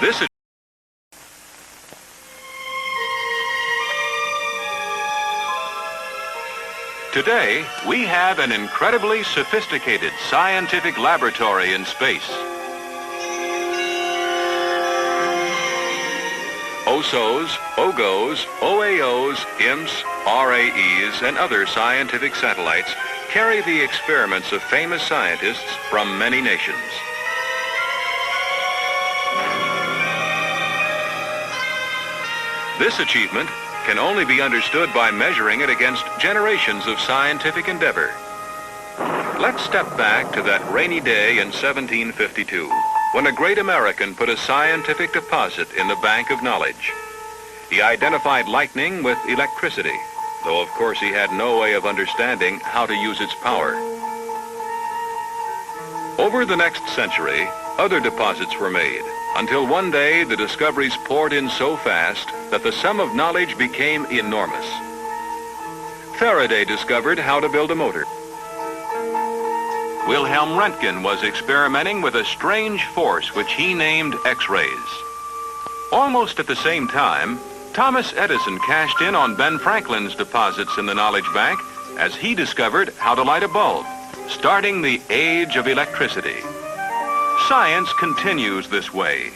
This Today, we have an incredibly sophisticated scientific laboratory in space. OSOs, OGOs, OAOs, IMPs, RAEs, and other scientific satellites carry the experiments of famous scientists from many nations. This achievement can only be understood by measuring it against generations of scientific endeavor. Let's step back to that rainy day in 1752, when a great American put a scientific deposit in the bank of knowledge. He identified lightning with electricity, though of course he had no way of understanding how to use its power. Over the next century, other deposits were made, until one day the discoveries poured in so fast that the sum of knowledge became enormous. Faraday discovered how to build a motor. Wilhelm Röntgen was experimenting with a strange force which he named X-rays. Almost at the same time, Thomas Edison cashed in on Ben Franklin's deposits in the knowledge bank as he discovered how to light a bulb, starting the age of electricity. Science continues this way.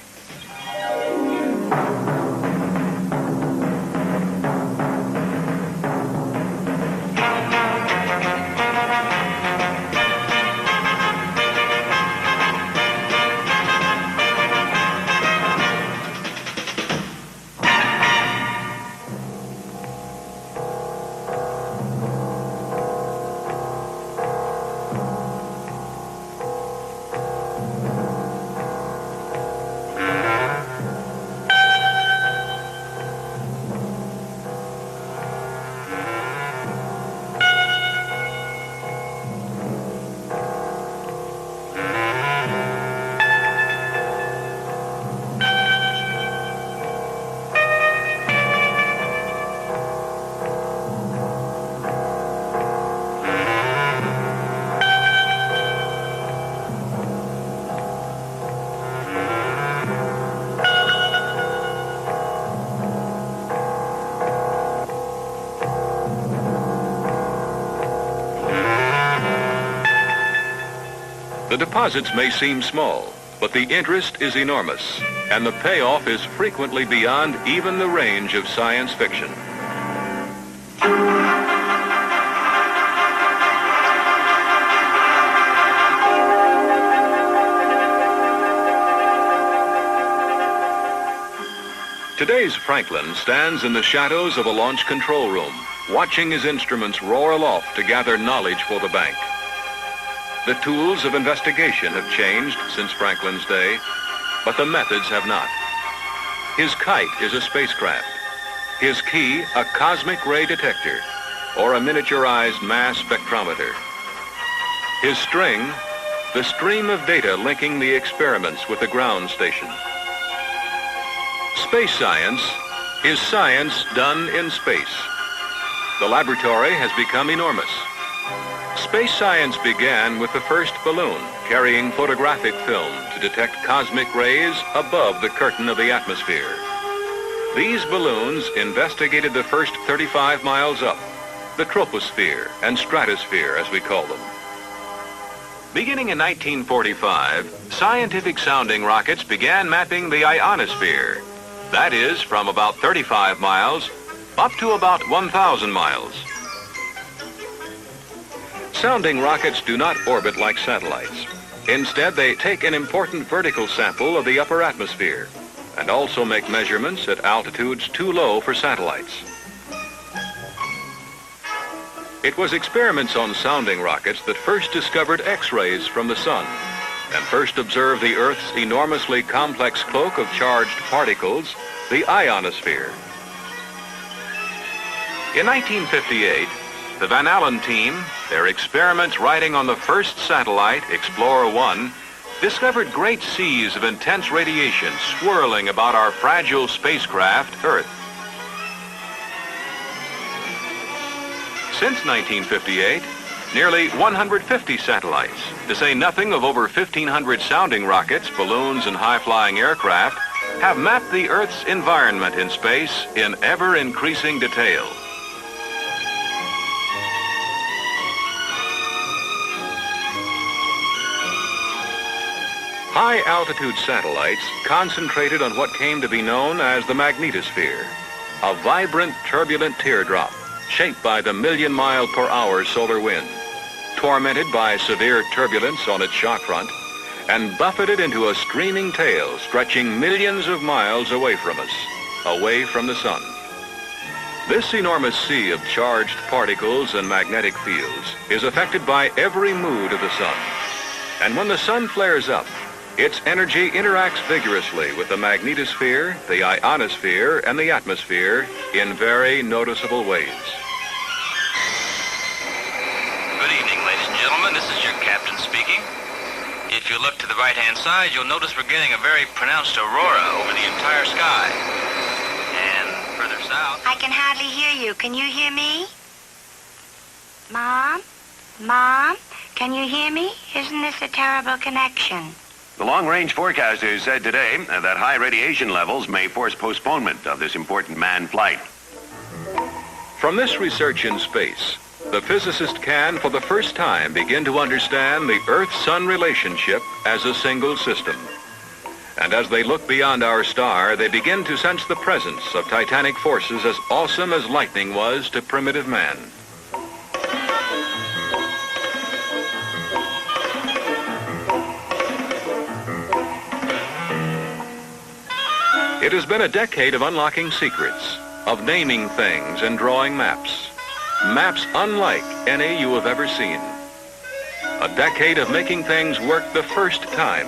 The deposits may seem small, but the interest is enormous, and the payoff is frequently beyond even the range of science fiction. Today's Franklin stands in the shadows of a launch control room, watching his instruments roar aloft to gather knowledge for the bank. The tools of investigation have changed since Franklin's day, but the methods have not. His kite is a spacecraft. His key, a cosmic ray detector, or a miniaturized mass spectrometer. His string, the stream of data linking the experiments with the ground station. Space science is science done in space. The laboratory has become enormous. Space science began with the first balloon carrying photographic film to detect cosmic rays above the curtain of the atmosphere. These balloons investigated the first 35 miles up, the troposphere and stratosphere as we call them. Beginning in 1945, scientific sounding rockets began mapping the ionosphere. That is, from about 35 miles up to about 1,000 miles. Sounding rockets do not orbit like satellites. Instead, they take an important vertical sample of the upper atmosphere and also make measurements at altitudes too low for satellites. It was experiments on sounding rockets that first discovered X-rays from the sun and first observed the Earth's enormously complex cloak of charged particles, the ionosphere. In 1958, the Van Allen team, their experiments riding on the first satellite, Explorer 1, discovered great seas of intense radiation swirling about our fragile spacecraft, Earth. Since 1958, nearly 150 satellites, to say nothing of over 1,500 sounding rockets, balloons, and high-flying aircraft, have mapped the Earth's environment in space in ever-increasing detail. High-altitude satellites concentrated on what came to be known as the magnetosphere, a vibrant, turbulent teardrop shaped by the million-mile-per-hour solar wind, tormented by severe turbulence on its shock front, and buffeted into a streaming tail stretching millions of miles away from us, away from the sun. This enormous sea of charged particles and magnetic fields is affected by every mood of the sun. And when the sun flares up, its energy interacts vigorously with the magnetosphere, the ionosphere, and the atmosphere in very noticeable ways. Good evening, ladies and gentlemen. This is your captain speaking. If you look to the right-hand side, you'll notice we're getting a very pronounced aurora over the entire sky. And further south... I can hardly hear you. Can you hear me? Mom? Mom? Can you hear me? Isn't this a terrible connection? The long-range forecasters said today that high radiation levels may force postponement of this important manned flight. From this research in space, the physicist can, for the first time, begin to understand the Earth-Sun relationship as a single system. And as they look beyond our star, they begin to sense the presence of titanic forces as awesome as lightning was to primitive man. It has been a decade of unlocking secrets, of naming things and drawing maps. Maps unlike any you have ever seen. A decade of making things work the first time,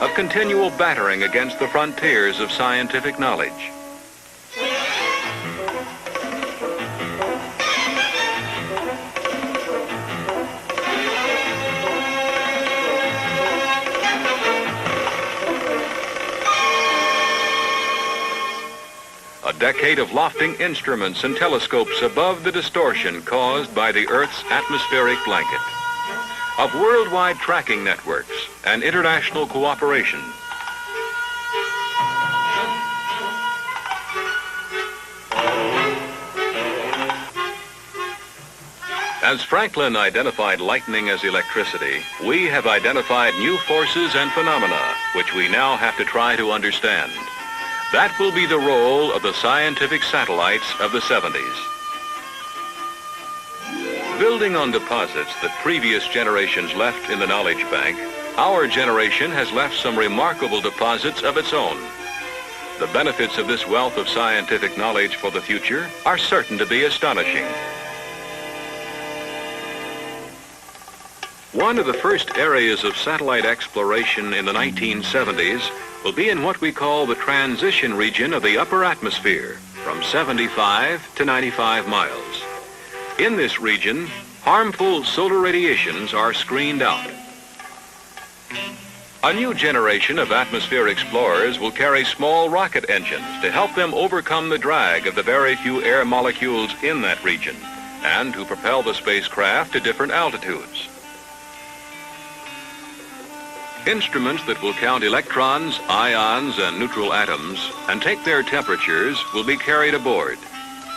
of continual battering against the frontiers of scientific knowledge. A decade of lofting instruments and telescopes above the distortion caused by the Earth's atmospheric blanket. Of worldwide tracking networks and international cooperation. As Franklin identified lightning as electricity, we have identified new forces and phenomena which we now have to try to understand. That will be the role of the scientific satellites of the 70s. Building on deposits that previous generations left in the knowledge bank, our generation has left some remarkable deposits of its own. The benefits of this wealth of scientific knowledge for the future are certain to be astonishing. One of the first areas of satellite exploration in the 1970s will be in what we call the transition region of the upper atmosphere, from 75 to 95 miles. In this region, harmful solar radiations are screened out. A new generation of atmosphere explorers will carry small rocket engines to help them overcome the drag of the very few air molecules in that region, and to propel the spacecraft to different altitudes. Instruments that will count electrons, ions, and neutral atoms and take their temperatures will be carried aboard,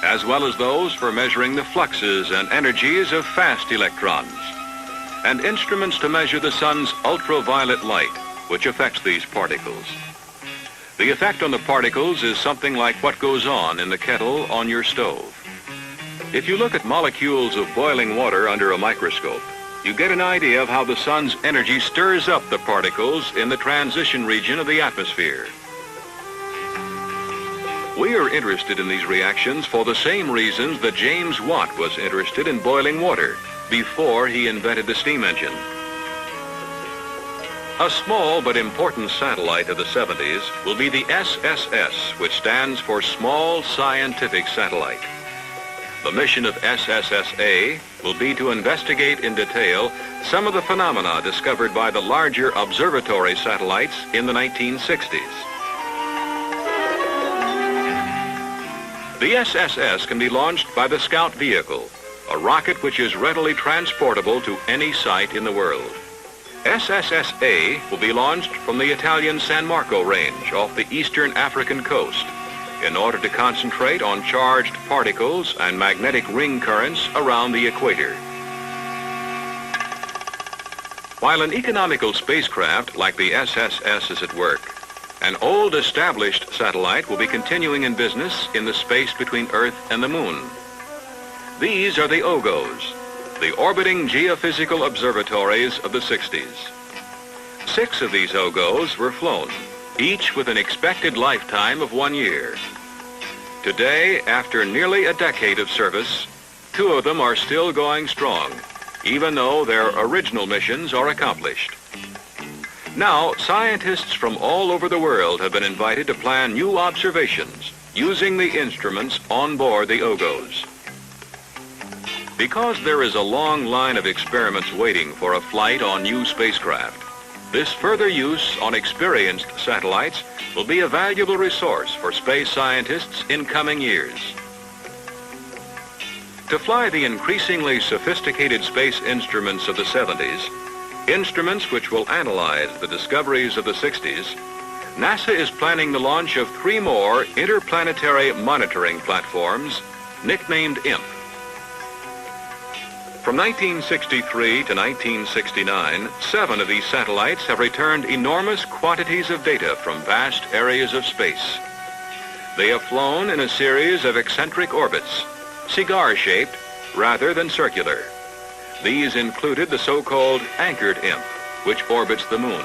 as well as those for measuring the fluxes and energies of fast electrons, and instruments to measure the sun's ultraviolet light, which affects these particles. The effect on the particles is something like what goes on in the kettle on your stove. If you look at molecules of boiling water under a microscope, you get an idea of how the sun's energy stirs up the particles in the transition region of the atmosphere. We are interested in these reactions for the same reasons that James Watt was interested in boiling water before he invented the steam engine. A small but important satellite of the 70s will be the SSS, which stands for Small Scientific Satellite. The mission of SSSA will be to investigate in detail some of the phenomena discovered by the larger observatory satellites in the 1960s. The SSS can be launched by the Scout vehicle, a rocket which is readily transportable to any site in the world. SSSA will be launched from the Italian San Marco range off the eastern African coast in order to concentrate on charged particles and magnetic ring currents around the equator. While an economical spacecraft like the SSS is at work, an old established satellite will be continuing in business in the space between Earth and the Moon. These are the OGOs, the orbiting geophysical observatories of the 60s. 6 of these OGOs were flown, each with an expected lifetime of 1 year. Today, after nearly a decade of service, 2 of them are still going strong, even though their original missions are accomplished. Now, scientists from all over the world have been invited to plan new observations using the instruments on board the OGOs. Because there is a long line of experiments waiting for a flight on new spacecraft, this further use on experienced satellites will be a valuable resource for space scientists in coming years. To fly the increasingly sophisticated space instruments of the 70s, instruments which will analyze the discoveries of the 60s, NASA is planning the launch of 3 more interplanetary monitoring platforms, nicknamed IMP. From 1963 to 1969, 7 of these satellites have returned enormous quantities of data from vast areas of space. They have flown in a series of eccentric orbits, cigar-shaped rather than circular. These included the so-called anchored IMP, which orbits the Moon.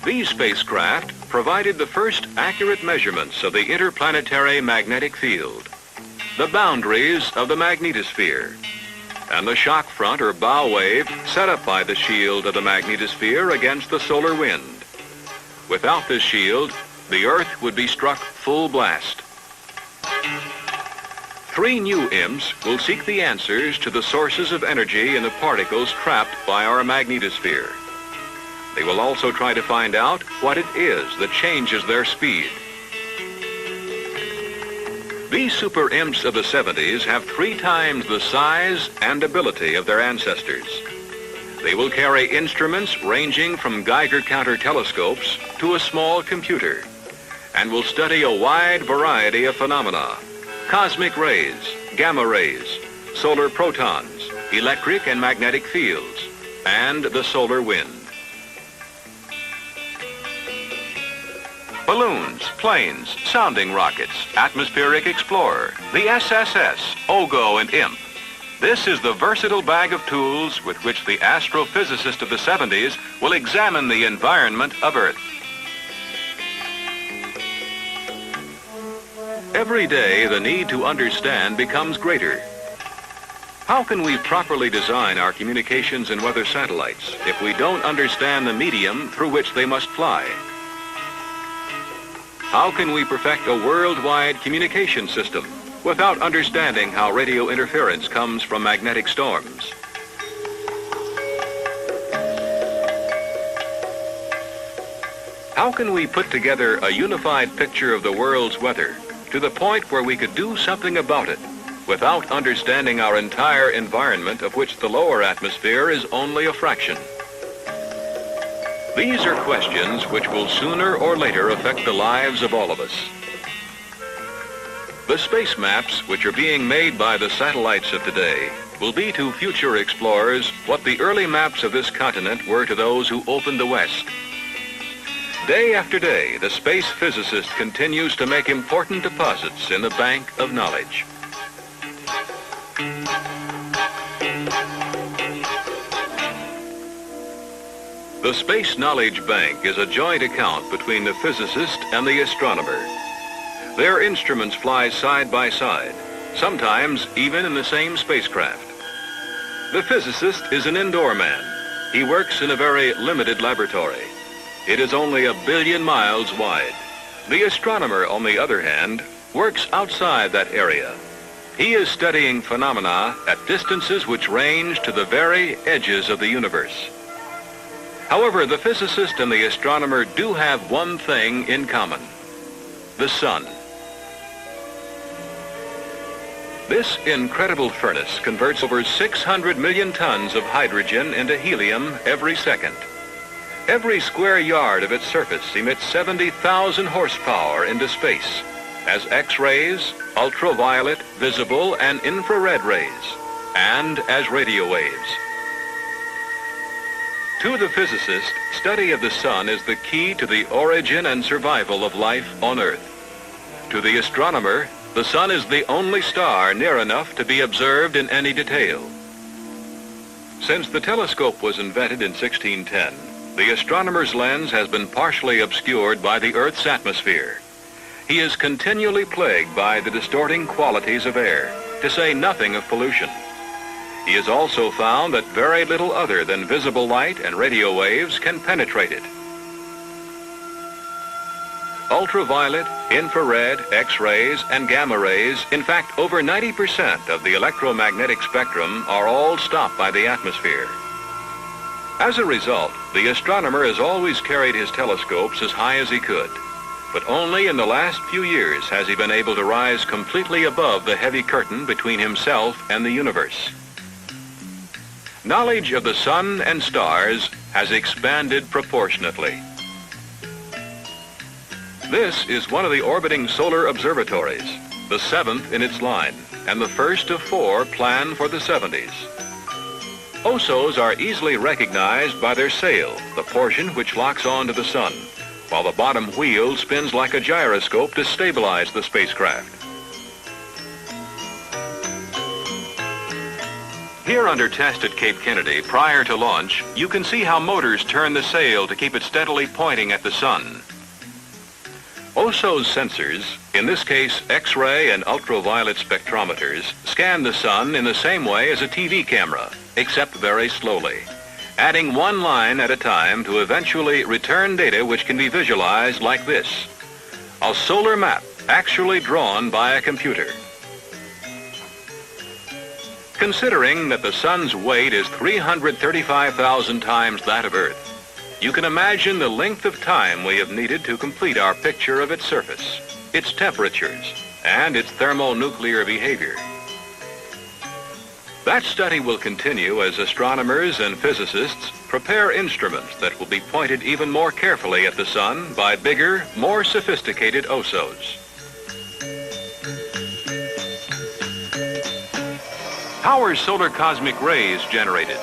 These spacecraft provided the first accurate measurements of the interplanetary magnetic field, the boundaries of the magnetosphere, and the shock front or bow wave set up by the shield of the magnetosphere against the solar wind. Without this shield, the Earth would be struck full blast. 3 new IMPs will seek the answers to the sources of energy in the particles trapped by our magnetosphere. They will also try to find out what it is that changes their speed. These super IMPs of the 70s have 3 times the size and ability of their ancestors. They will carry instruments ranging from Geiger counter telescopes to a small computer, and will study a wide variety of phenomena: cosmic rays, gamma rays, solar protons, electric and magnetic fields, and the solar wind. Balloons, planes, sounding rockets, atmospheric explorer, the SSS, OGO, and IMP. This is the versatile bag of tools with which the astrophysicist of the 70s will examine the environment of Earth. Every day, the need to understand becomes greater. How can we properly design our communications and weather satellites if we don't understand the medium through which they must fly? How can we perfect a worldwide communication system without understanding how radio interference comes from magnetic storms? How can we put together a unified picture of the world's weather to the point where we could do something about it without understanding our entire environment, of which the lower atmosphere is only a fraction? These are questions which will sooner or later affect the lives of all of us. The space maps which are being made by the satellites of today will be to future explorers what the early maps of this continent were to those who opened the West. Day after day, the space physicist continues to make important deposits in the bank of knowledge. The Space Knowledge Bank is a joint account between the physicist and the astronomer. Their instruments fly side by side, sometimes even in the same spacecraft. The physicist is an indoor man. He works in a very limited laboratory. It is only 1 billion miles wide. The astronomer, on the other hand, works outside that area. He is studying phenomena at distances which range to the very edges of the universe. However, the physicist and the astronomer do have one thing in common: the sun. This incredible furnace converts over 600 million tons of hydrogen into helium every second. Every square yard of its surface emits 70,000 horsepower into space as X-rays, ultraviolet, visible, and infrared rays, and as radio waves. To the physicist, study of the sun is the key to the origin and survival of life on Earth. To the astronomer, the sun is the only star near enough to be observed in any detail. Since the telescope was invented in 1610, the astronomer's lens has been partially obscured by the Earth's atmosphere. He is continually plagued by the distorting qualities of air, to say nothing of pollution. He has also found that very little other than visible light and radio waves can penetrate it. Ultraviolet, infrared, X-rays, and gamma rays, in fact, over 90% of the electromagnetic spectrum are all stopped by the atmosphere. As a result, the astronomer has always carried his telescopes as high as he could, but only in the last few years has he been able to rise completely above the heavy curtain between himself and the universe. Knowledge of the sun and stars has expanded proportionately. This is one of the orbiting solar observatories, the 7th in its line, and the first of 4 planned for the 70s. OSOs are easily recognized by their sail, the portion which locks onto the sun, while the bottom wheel spins like a gyroscope to stabilize the spacecraft. Here under test at Cape Kennedy, prior to launch, you can see how motors turn the sail to keep it steadily pointing at the sun. OSO's sensors, in this case X-ray and ultraviolet spectrometers, scan the sun in the same way as a TV camera, except very slowly, adding one line at a time to eventually return data which can be visualized like this: a solar map actually drawn by a computer. Considering that the sun's weight is 335,000 times that of Earth, you can imagine the length of time we have needed to complete our picture of its surface, its temperatures, and its thermonuclear behavior. That study will continue as astronomers and physicists prepare instruments that will be pointed even more carefully at the sun by bigger, more sophisticated OSOs. How are solar cosmic rays generated?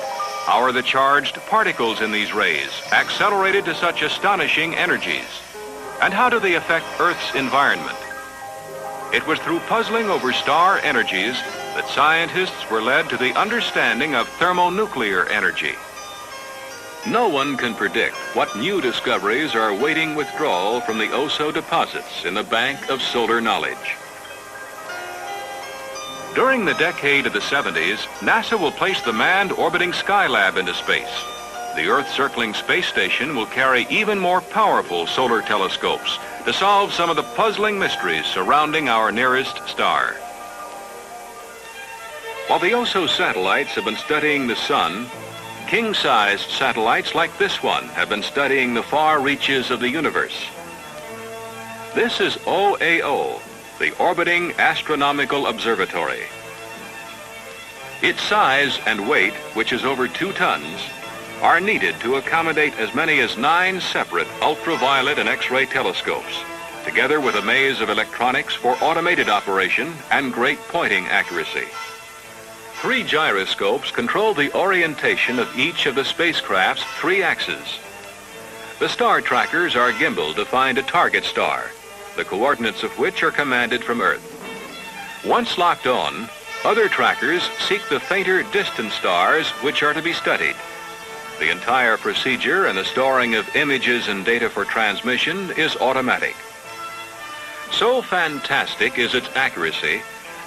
How are the charged particles in these rays accelerated to such astonishing energies? And how do they affect Earth's environment? It was through puzzling over star energies that scientists were led to the understanding of thermonuclear energy. No one can predict what new discoveries are awaiting withdrawal from the OSO deposits in the bank of solar knowledge. During the decade of the 70s, NASA will place the manned orbiting Skylab into space. The Earth-circling space station will carry even more powerful solar telescopes to solve some of the puzzling mysteries surrounding our nearest star. While the OSO satellites have been studying the sun, king-sized satellites like this one have been studying the far reaches of the universe. This is OAO, the Orbiting Astronomical Observatory. Its size and weight, which is over 2 tons, are needed to accommodate as many as 9 separate ultraviolet and X-ray telescopes, together with a maze of electronics for automated operation and great pointing accuracy. 3 gyroscopes control the orientation of each of the spacecraft's 3 axes. The star trackers are gimbaled to find a target star, the coordinates of which are commanded from Earth. Once locked on, other trackers seek the fainter distant stars which are to be studied. The entire procedure and the storing of images and data for transmission is automatic. So fantastic is its accuracy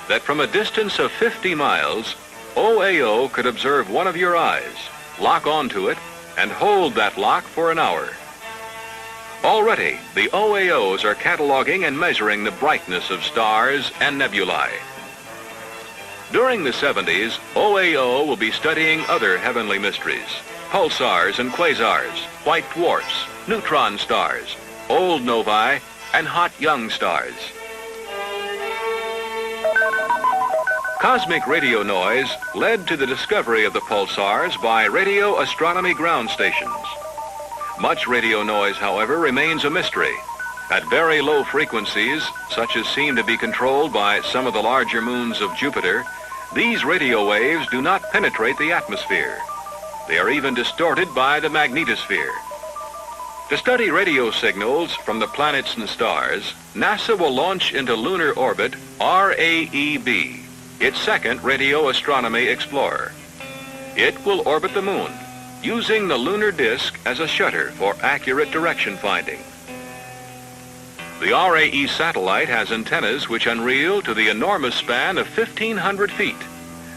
that from a distance of 50 miles, OAO could observe one of your eyes, lock onto it, and hold that lock for an hour. Already, the OAOs are cataloging and measuring the brightness of stars and nebulae. During the 70s, OAO will be studying other heavenly mysteries: pulsars and quasars, white dwarfs, neutron stars, old novae, and hot young stars. Cosmic radio noise led to the discovery of the pulsars by radio astronomy ground stations. Much radio noise, however, remains a mystery. At very low frequencies, such as seem to be controlled by some of the larger moons of Jupiter, these radio waves do not penetrate the atmosphere. They are even distorted by the magnetosphere. To study radio signals from the planets and stars, NASA will launch into lunar orbit RAEB, its second radio astronomy explorer. It will orbit the moon, using the lunar disk as a shutter for accurate direction finding. The RAE satellite has antennas which unreel to the enormous span of 1,500 feet,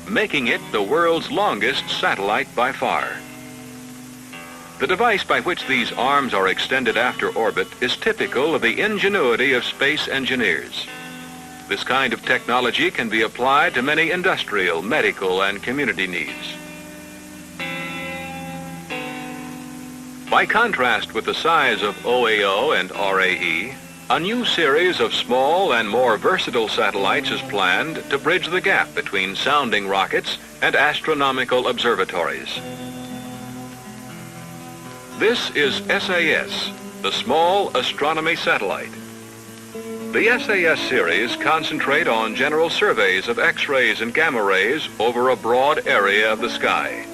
making it the world's longest satellite by far. The device by which these arms are extended after orbit is typical of the ingenuity of space engineers. This kind of technology can be applied to many industrial, medical, and community needs. By contrast with the size of OAO and RAE, a new series of small and more versatile satellites is planned to bridge the gap between sounding rockets and astronomical observatories. This is SAS, the Small Astronomy Satellite. The SAS series concentrate on general surveys of X-rays and gamma rays over a broad area of the sky.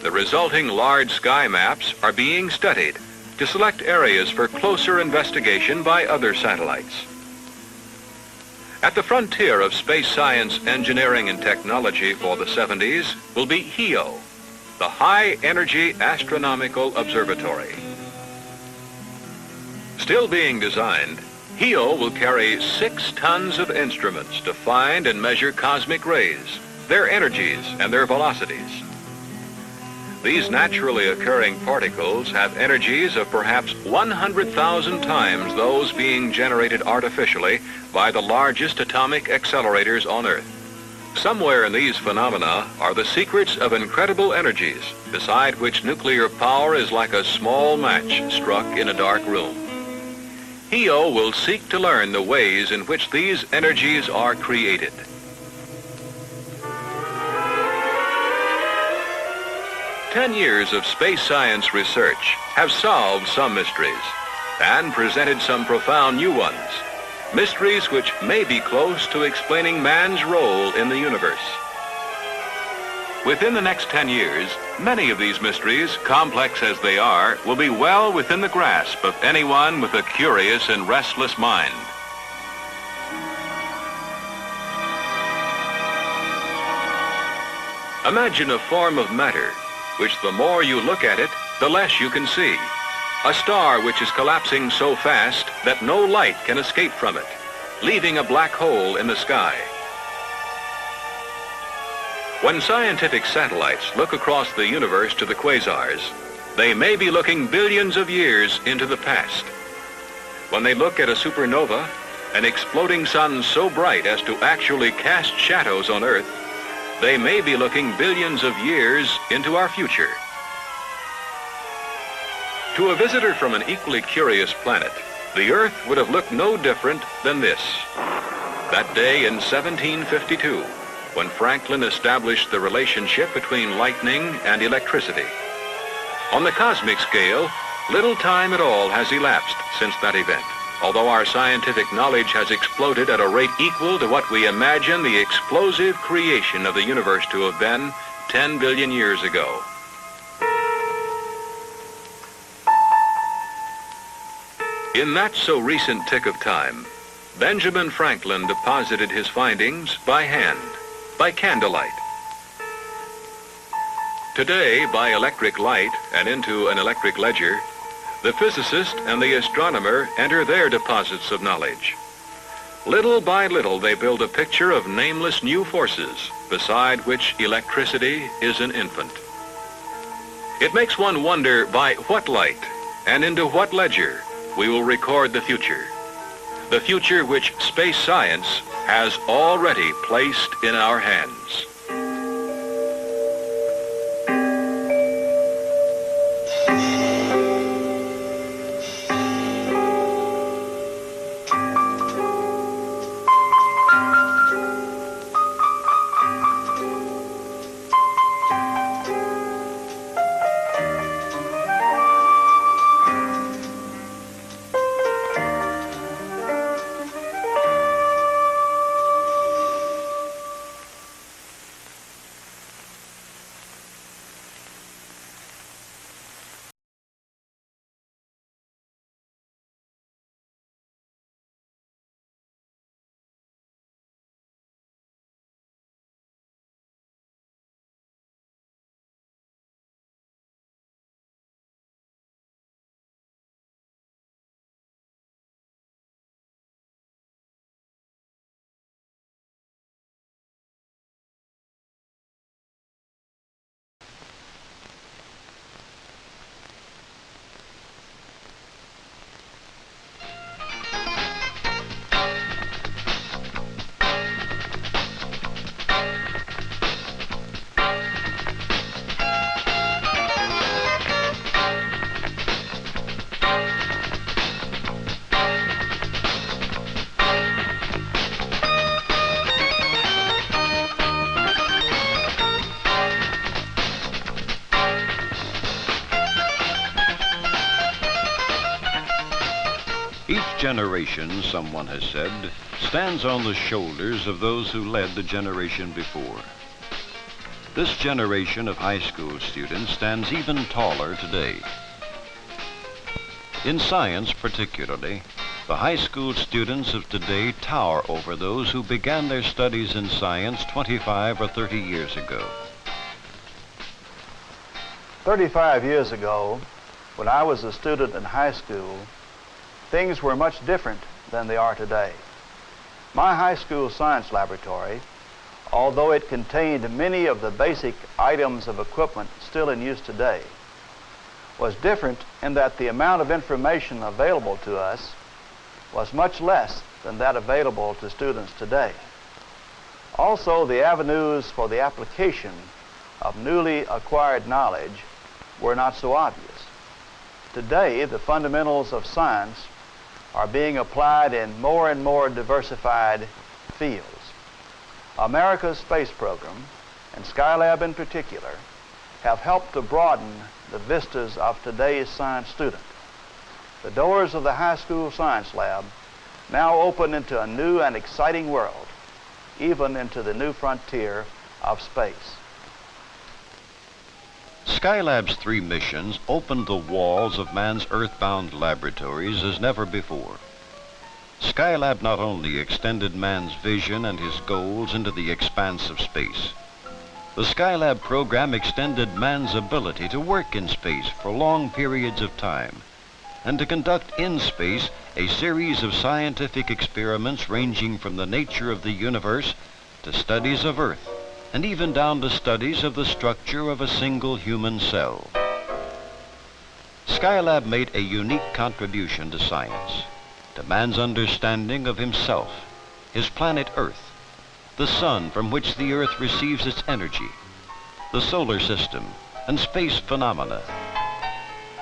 The resulting large sky maps are being studied to select areas for closer investigation by other satellites. At the frontier of space science, engineering, and technology for the 70s will be HEO, the High Energy Astronomical Observatory. Still being designed, HEO will carry 6 tons of instruments to find and measure cosmic rays, their energies, and their velocities. These naturally occurring particles have energies of perhaps 100,000 times those being generated artificially by the largest atomic accelerators on Earth. Somewhere in these phenomena are the secrets of incredible energies, beside which nuclear power is like a small match struck in a dark room. HEO will seek to learn the ways in which these energies are created. "10 years of space science research have solved some mysteries and presented some profound new ones, mysteries which may be close to explaining man's role in the universe. Within the next 10 years, many of these mysteries, complex as they are, will be well within the grasp of anyone with a curious and restless mind. Imagine a form of matter which the more you look at it, the less you can see. A star which is collapsing so fast that no light can escape from it, leaving a black hole in the sky. When scientific satellites look across the universe to the quasars, they may be looking billions of years into the past. When they look at a supernova, an exploding sun so bright as to actually cast shadows on Earth, they may be looking billions of years into our future. To a visitor from an equally curious planet, the Earth would have looked no different than this. That day in 1752, when Franklin established the relationship between lightning and electricity. On the cosmic scale, little time at all has elapsed since that event, although our scientific knowledge has exploded at a rate equal to what we imagine the explosive creation of the universe to have been 10 billion years ago. In that so recent tick of time, Benjamin Franklin deposited his findings by hand, by candlelight. Today, by electric light and into an electric ledger, the physicist and the astronomer enter their deposits of knowledge. Little by little, they build a picture of nameless new forces, beside which electricity is an infant. It makes one wonder by what light and into what ledger we will record the future which space science has already placed in our hands. Each generation, someone has said, stands on the shoulders of those who led the generation before. This generation of high school students stands even taller today. In science particularly, the high school students of today tower over those who began their studies in science 25 or 30 years ago. 35 years ago, when I was a student in high school, things were much different than they are today. My high school science laboratory, although it contained many of the basic items of equipment still in use today, was different in that the amount of information available to us was much less than that available to students today. Also, the avenues for the application of newly acquired knowledge were not so obvious. Today, the fundamentals of science are being applied in more and more diversified fields. America's space program, and Skylab in particular, have helped to broaden the vistas of today's science student. The doors of the high school science lab now open into a new and exciting world, even into the new frontier of space. Skylab's 3 missions opened the walls of man's earthbound laboratories as never before. Skylab not only extended man's vision and his goals into the expanse of space, the Skylab program extended man's ability to work in space for long periods of time and to conduct in space a series of scientific experiments ranging from the nature of the universe to studies of Earth, and even down to studies of the structure of a single human cell. Skylab made a unique contribution to science, to man's understanding of himself, his planet Earth, the sun from which the Earth receives its energy, the solar system, and space phenomena.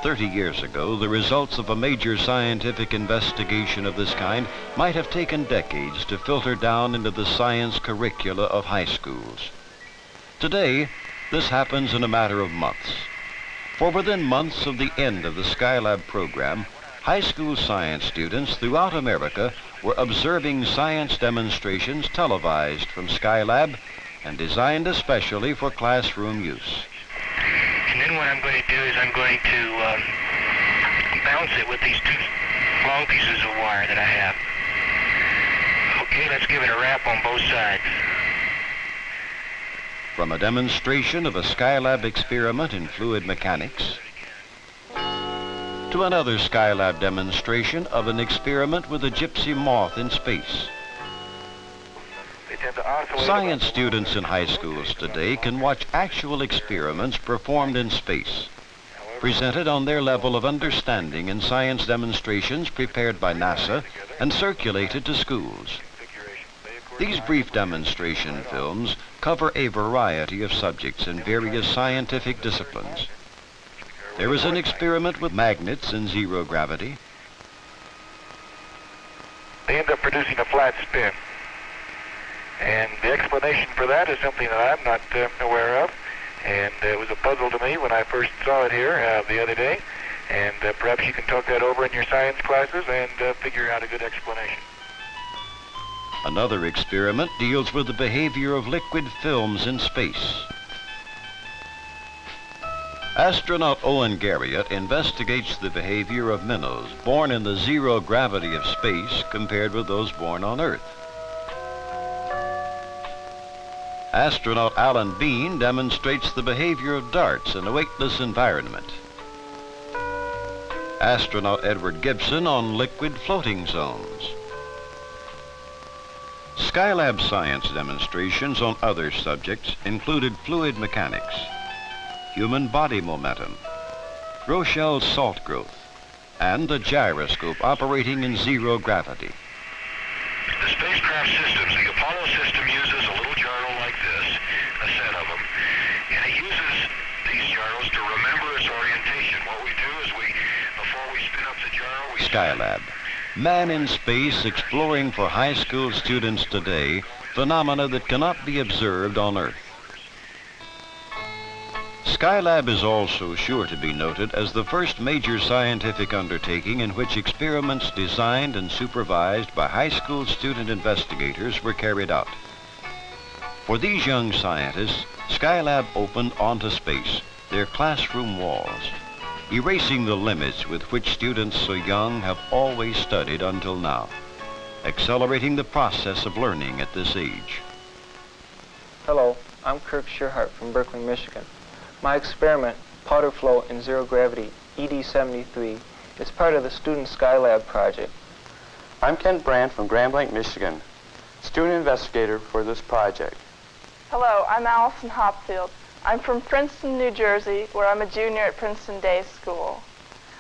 30 years ago, the results of a major scientific investigation of this kind might have taken decades to filter down into the science curricula of high schools. Today, this happens in a matter of months. For within months of the end of the Skylab program, high school science students throughout America were observing science demonstrations televised from Skylab and designed especially for classroom use. And then what I'm going to do is I'm going to bounce it with these 2 long pieces of wire that I have. Okay, let's give it a wrap on both sides. From a demonstration of a Skylab experiment in fluid mechanics to another Skylab demonstration of an experiment with a gypsy moth in space. Science students in high schools today can watch actual experiments performed in space, presented on their level of understanding in science demonstrations prepared by NASA and circulated to schools. These brief demonstration films cover a variety of subjects in various scientific disciplines. There is an experiment with magnets in zero gravity. They end up producing a flat spin. And the explanation for that is something that I'm not aware of. And it was a puzzle to me when I first saw it here the other day. And perhaps you can talk that over in your science classes and figure out a good explanation. Another experiment deals with the behavior of liquid films in space. Astronaut Owen Garriott investigates the behavior of minnows born in the zero gravity of space compared with those born on Earth. Astronaut Alan Bean demonstrates the behavior of darts in a weightless environment. Astronaut Edward Gibson on liquid floating zones. Skylab science demonstrations on other subjects included fluid mechanics, human body momentum, Rochelle's salt growth, and a gyroscope operating in zero gravity. The spacecraft systems, the Apollo system uses a little gyro like this, a set of them, and it uses these gyros to remember its orientation. What we do is before we spin up the gyro, Skylab, man in space exploring for high school students today phenomena that cannot be observed on Earth. Skylab is also sure to be noted as the first major scientific undertaking in which experiments designed and supervised by high school student investigators were carried out. For these young scientists, Skylab opened onto space, their classroom walls, erasing the limits with which students so young have always studied until now, accelerating the process of learning at this age. Hello, I'm Kirk Shearhart from Berkeley, Michigan. My experiment, powder flow in zero gravity, ED73, is part of the Student Skylab project. I'm Kent Brandt from Grand Blanc, Michigan, student investigator for this project. Hello, I'm Allison Hopfield. I'm from Princeton, New Jersey, where I'm a junior at Princeton Day School.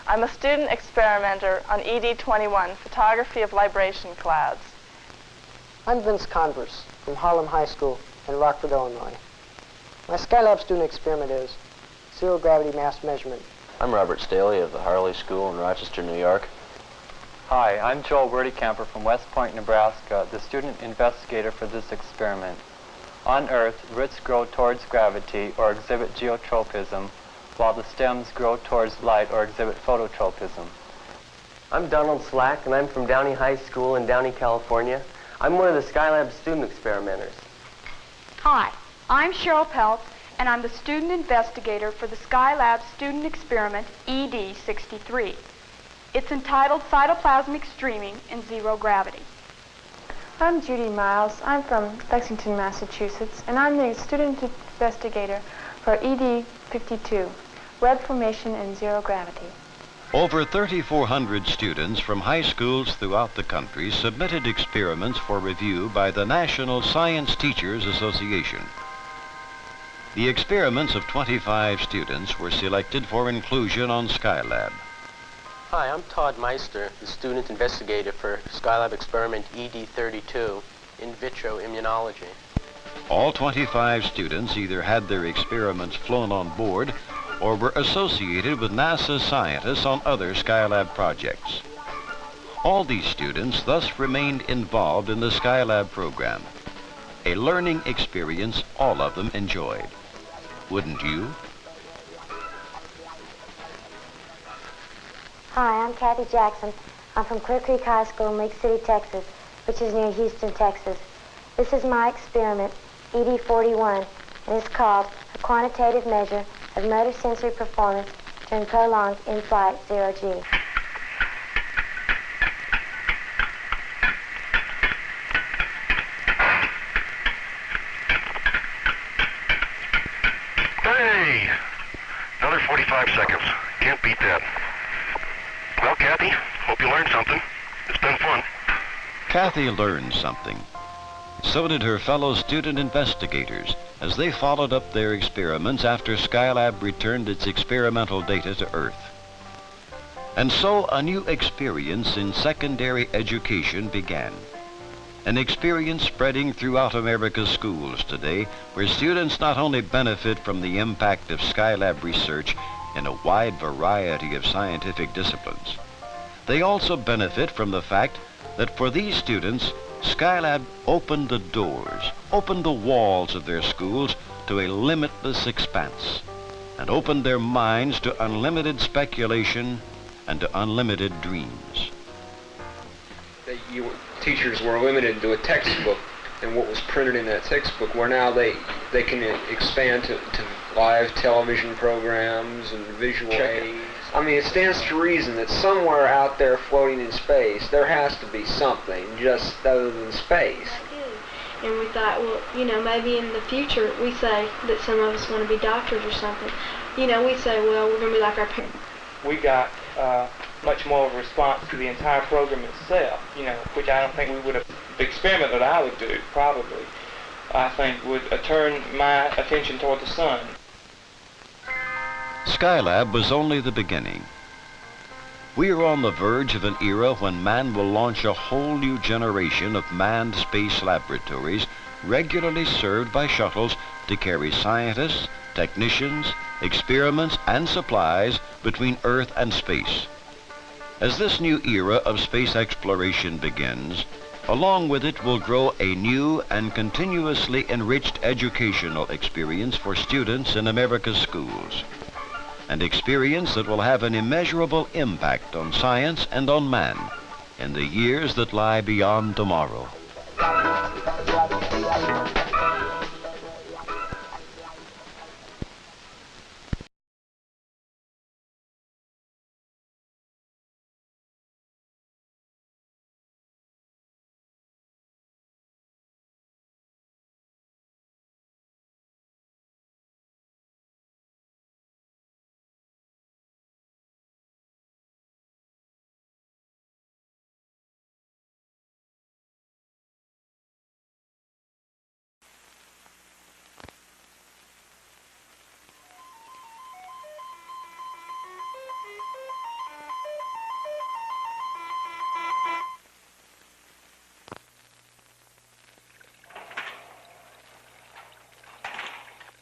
I'm a student experimenter on ED21, photography of libration clouds. I'm Vince Converse from Harlem High School in Rockford, Illinois. My Skylab student experiment is zero gravity mass measurement. I'm Robert Staley of the Harley School in Rochester, New York. Hi, I'm Joel Werdekamper from West Point, Nebraska, the student investigator for this experiment. On Earth, roots grow towards gravity or exhibit geotropism, while the stems grow towards light or exhibit phototropism. I'm Donald Slack, and I'm from Downey High School in Downey, California. I'm one of the Skylab student experimenters. Hi, I'm Cheryl Pelt, and I'm the student investigator for the Skylab student experiment ED63. It's entitled Cytoplasmic Streaming in Zero Gravity. I'm Judy Miles. I'm from Lexington, Massachusetts, and I'm the student investigator for ED52, web formation in zero gravity. Over 3,400 students from high schools throughout the country submitted experiments for review by the National Science Teachers Association. The experiments of 25 students were selected for inclusion on Skylab. Hi, I'm Todd Meister, the student investigator for Skylab experiment ED32, in vitro immunology. All 25 students either had their experiments flown on board or were associated with NASA scientists on other Skylab projects. All these students thus remained involved in the Skylab program, a learning experience all of them enjoyed. Wouldn't you? Hi, I'm Kathy Jackson. I'm from Clear Creek High School in Lake City, Texas, which is near Houston, Texas. This is my experiment, ED41, and it's called a quantitative measure of motor sensory performance during prolonged in-flight zero-G. Hey! Another 45 seconds. Can't beat that. Well, Kathy, hope you learned something. It's been fun. Kathy learned something. So did her fellow student investigators as they followed up their experiments after Skylab returned its experimental data to Earth. And so a new experience in secondary education began. An experience spreading throughout America's schools today, where students not only benefit from the impact of Skylab research in a wide variety of scientific disciplines, they also benefit from the fact that for these students, Skylab opened the doors, opened the walls of their schools to a limitless expanse, and opened their minds to unlimited speculation and to unlimited dreams. Teachers were limited to a textbook and what was printed in that textbook, where now they can expand to live television programs and visual aids. I mean, it stands to reason that somewhere out there floating in space, there has to be something just other than space. And we thought, well, you know, maybe in the future, we say that some of us want to be doctors or something. You know, we say, well, we're going to be like our parents. We got much more of a response to the entire program itself, you know, which I don't think we would have. The experiment that I would do, probably, I think would turn my attention toward the sun. Skylab was only the beginning. We are on the verge of an era when man will launch a whole new generation of manned space laboratories regularly served by shuttles to carry scientists, technicians, experiments, and supplies between Earth and space. As this new era of space exploration begins, Along with it will grow a new and continuously enriched educational experience for students in America's schools. An experience that will have an immeasurable impact on science and on man in the years that lie beyond tomorrow.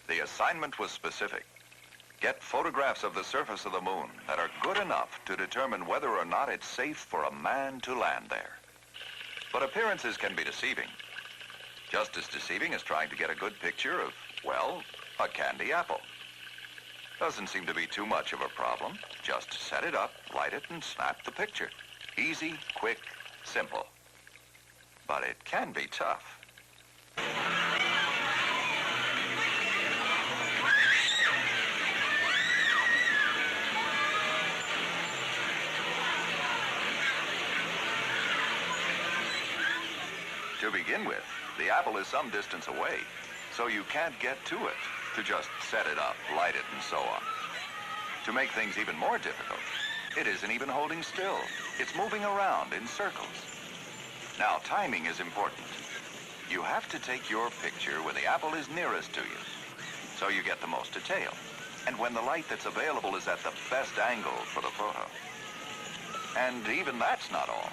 The assignment was specific. Get photographs of the surface of the moon that are good enough to determine whether or not it's safe for a man to land there. But appearances can be deceiving. Just as deceiving as trying to get a good picture of, well, a candy apple. Doesn't seem to be too much of a problem. Just set it up, light it, and snap the picture. Easy, quick, simple. But it can be tough. To begin with, the apple is some distance away, so you can't get to it to just set it up, light it, and so on. To make things even more difficult, it isn't even holding still. It's moving around in circles. Now, timing is important. You have to take your picture when the apple is nearest to you, so you get the most detail, and when the light that's available is at the best angle for the photo. And even that's not all.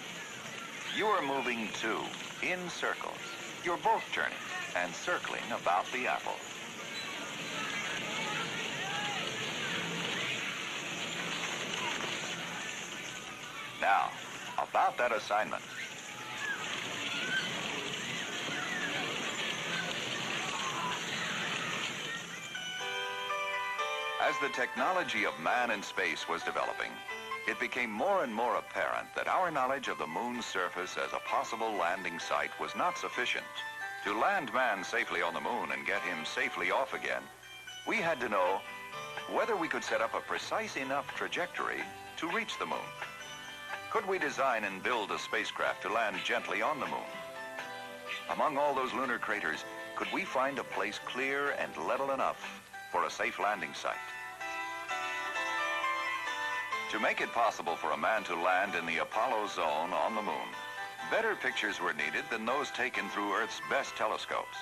You are moving too, in circles. You're both turning and circling about the apple. Now, about that assignment. As the technology of man in space was developing, it became more and more apparent that our knowledge of the moon's surface as a possible landing site was not sufficient. To land man safely on the moon and get him safely off again, we had to know whether we could set up a precise enough trajectory to reach the moon. Could we design and build a spacecraft to land gently on the moon? Among all those lunar craters, could we find a place clear and level enough for a safe landing site? To make it possible for a man to land in the Apollo zone on the moon, better pictures were needed than those taken through Earth's best telescopes.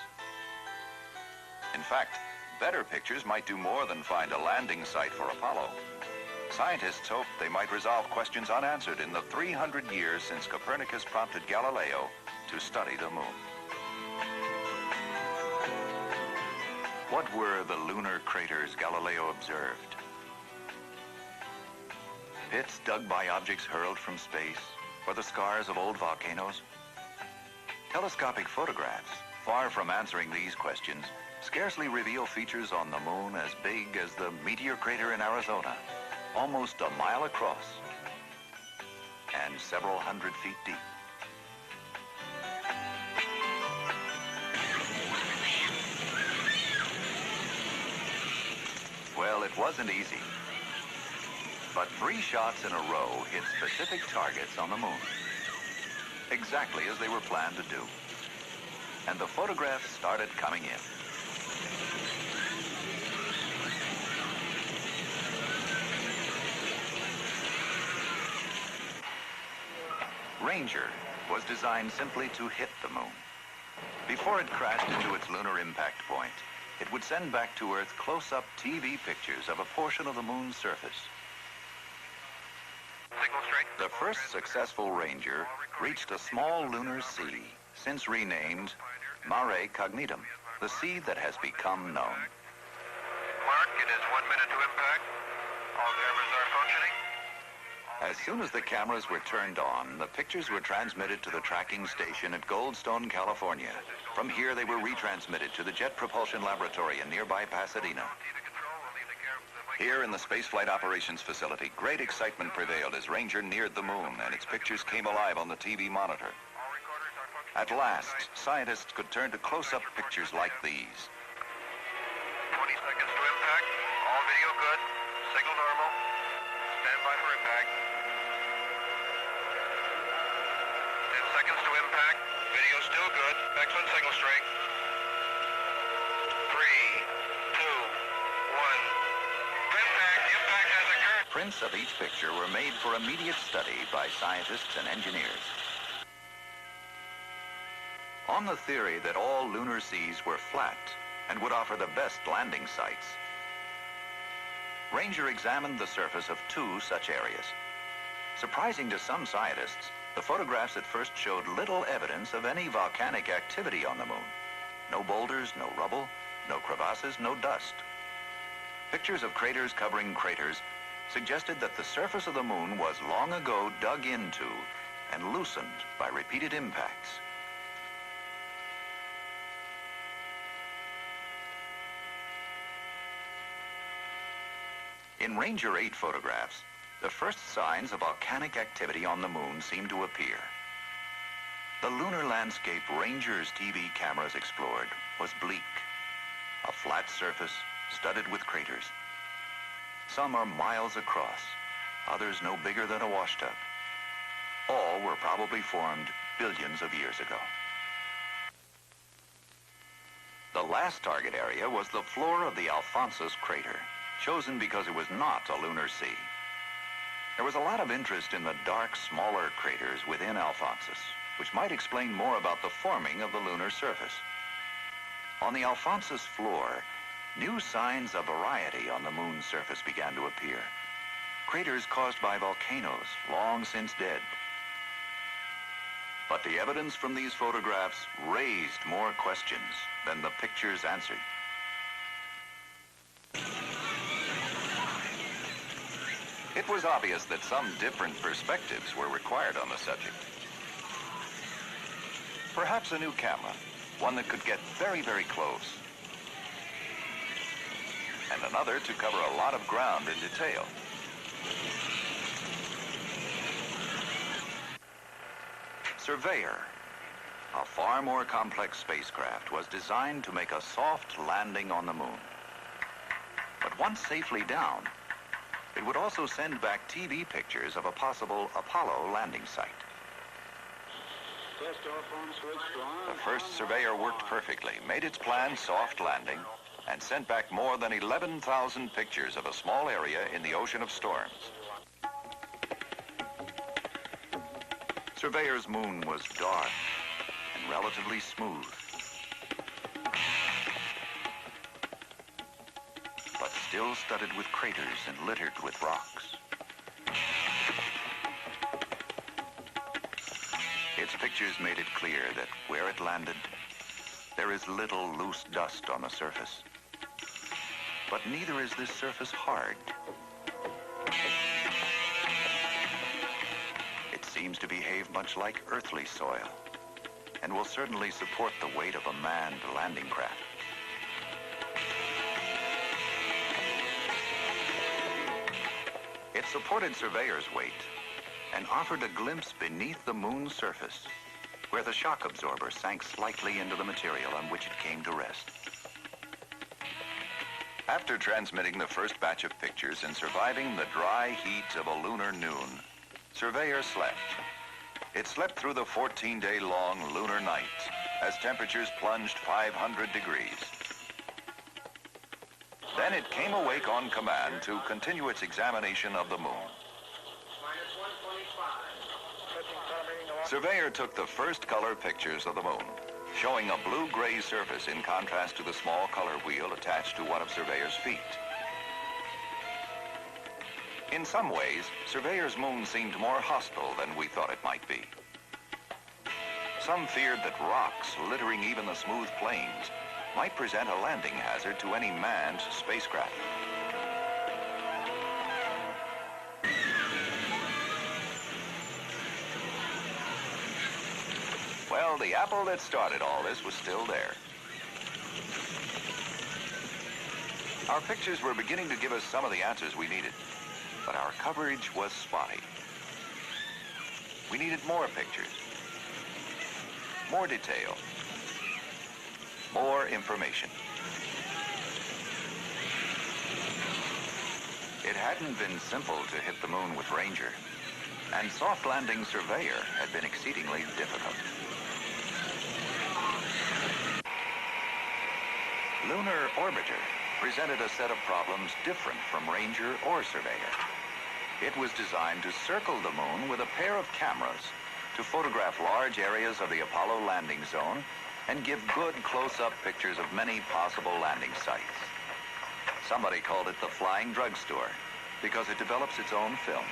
In fact, better pictures might do more than find a landing site for Apollo. Scientists hoped they might resolve questions unanswered in the 300 years since Copernicus prompted Galileo to study the moon. What were the lunar craters Galileo observed? Pits dug by objects hurled from space, or the scars of old volcanoes? Telescopic photographs, far from answering these questions, scarcely reveal features on the moon as big as the meteor crater in Arizona, almost a mile across and several hundred feet deep. Well, it wasn't easy. But 3 shots in a row hit specific targets on the moon, exactly as they were planned to do. And the photographs started coming in. Ranger was designed simply to hit the moon. Before it crashed into its lunar impact point, it would send back to Earth close-up TV pictures of a portion of the moon's surface. The first successful Ranger reached a small lunar sea, since renamed Mare Cognitum, the sea that has become known. Mark, it is 1 minute to impact. All cameras are functioning. As soon as the cameras were turned on, the pictures were transmitted to the tracking station at Goldstone, California. From here, they were retransmitted to the Jet Propulsion Laboratory in nearby Pasadena. Here in the Spaceflight Operations Facility, great excitement prevailed as Ranger neared the moon and its pictures came alive on the TV monitor. At last, scientists could turn to close-up pictures like these. 20 seconds to impact. All video good. Signal normal. Stand by for impact. 10 seconds to impact. Video still good. Excellent signal strength. 3, 2, 1. Impact has occurred. Prints of each picture were made for immediate study by scientists and engineers. On the theory that all lunar seas were flat and would offer the best landing sites, Ranger examined the surface of 2 such areas. Surprising to some scientists, the photographs at first showed little evidence of any volcanic activity on the moon. No boulders, no rubble, no crevasses, no dust. Pictures of craters covering craters suggested that the surface of the moon was long ago dug into and loosened by repeated impacts. In Ranger 8 photographs, the first signs of volcanic activity on the moon seemed to appear. The lunar landscape Ranger's TV cameras explored was bleak, a flat surface studded with craters. Some are miles across, others no bigger than a washtub. All were probably formed billions of years ago. The last target area was the floor of the Alphonsus crater, chosen because it was not a lunar sea. There was a lot of interest in the dark, smaller craters within Alphonsus, which might explain more about the forming of the lunar surface. On the Alphonsus floor, new signs of variety on the moon's surface began to appear. Craters caused by volcanoes, long since dead. But the evidence from these photographs raised more questions than the pictures answered. It was obvious that some different perspectives were required on the subject. Perhaps a new camera, one that could get very, very close. And another to cover a lot of ground in detail. Surveyor, a far more complex spacecraft, was designed to make a soft landing on the moon. But once safely down, it would also send back TV pictures of a possible Apollo landing site. The first Surveyor worked perfectly, made its planned soft landing, and sent back more than 11,000 pictures of a small area in the ocean of storms. Surveyor's moon was dark and relatively smooth, but still studded with craters and littered with rocks. Its pictures made it clear that where it landed, there is little loose dust on the surface. But neither is this surface hard. It seems to behave much like earthly soil, and will certainly support the weight of a manned landing craft. It supported Surveyor's weight and offered a glimpse beneath the moon's surface, where the shock absorber sank slightly into the material on which it came to rest. After transmitting the first batch of pictures and surviving the dry heat of a lunar noon, Surveyor slept. It slept through the 14-day-long lunar night as temperatures plunged 500 degrees. Then it came awake on command to continue its examination of the moon. Surveyor took the first color pictures of the moon, showing a blue-gray surface in contrast to the small color wheel attached to one of Surveyor's feet. In some ways, Surveyor's moon seemed more hostile than we thought it might be. Some feared that rocks littering even the smooth plains might present a landing hazard to any manned spacecraft. Well, the apple that started all this was still there. Our pictures were beginning to give us some of the answers we needed, but our coverage was spotty. We needed more pictures, more detail, more information. It hadn't been simple to hit the moon with Ranger, and soft landing surveyor had been exceedingly difficult. Lunar Orbiter presented a set of problems different from Ranger or Surveyor. It was designed to circle the moon with a pair of cameras to photograph large areas of the Apollo landing zone and give good close-up pictures of many possible landing sites. Somebody called it the flying drugstore because it develops its own film.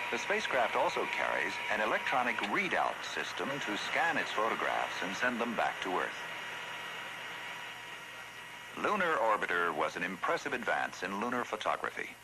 The spacecraft also carries an electronic readout system to scan its photographs and send them back to Earth. Lunar Orbiter was an impressive advance in lunar photography.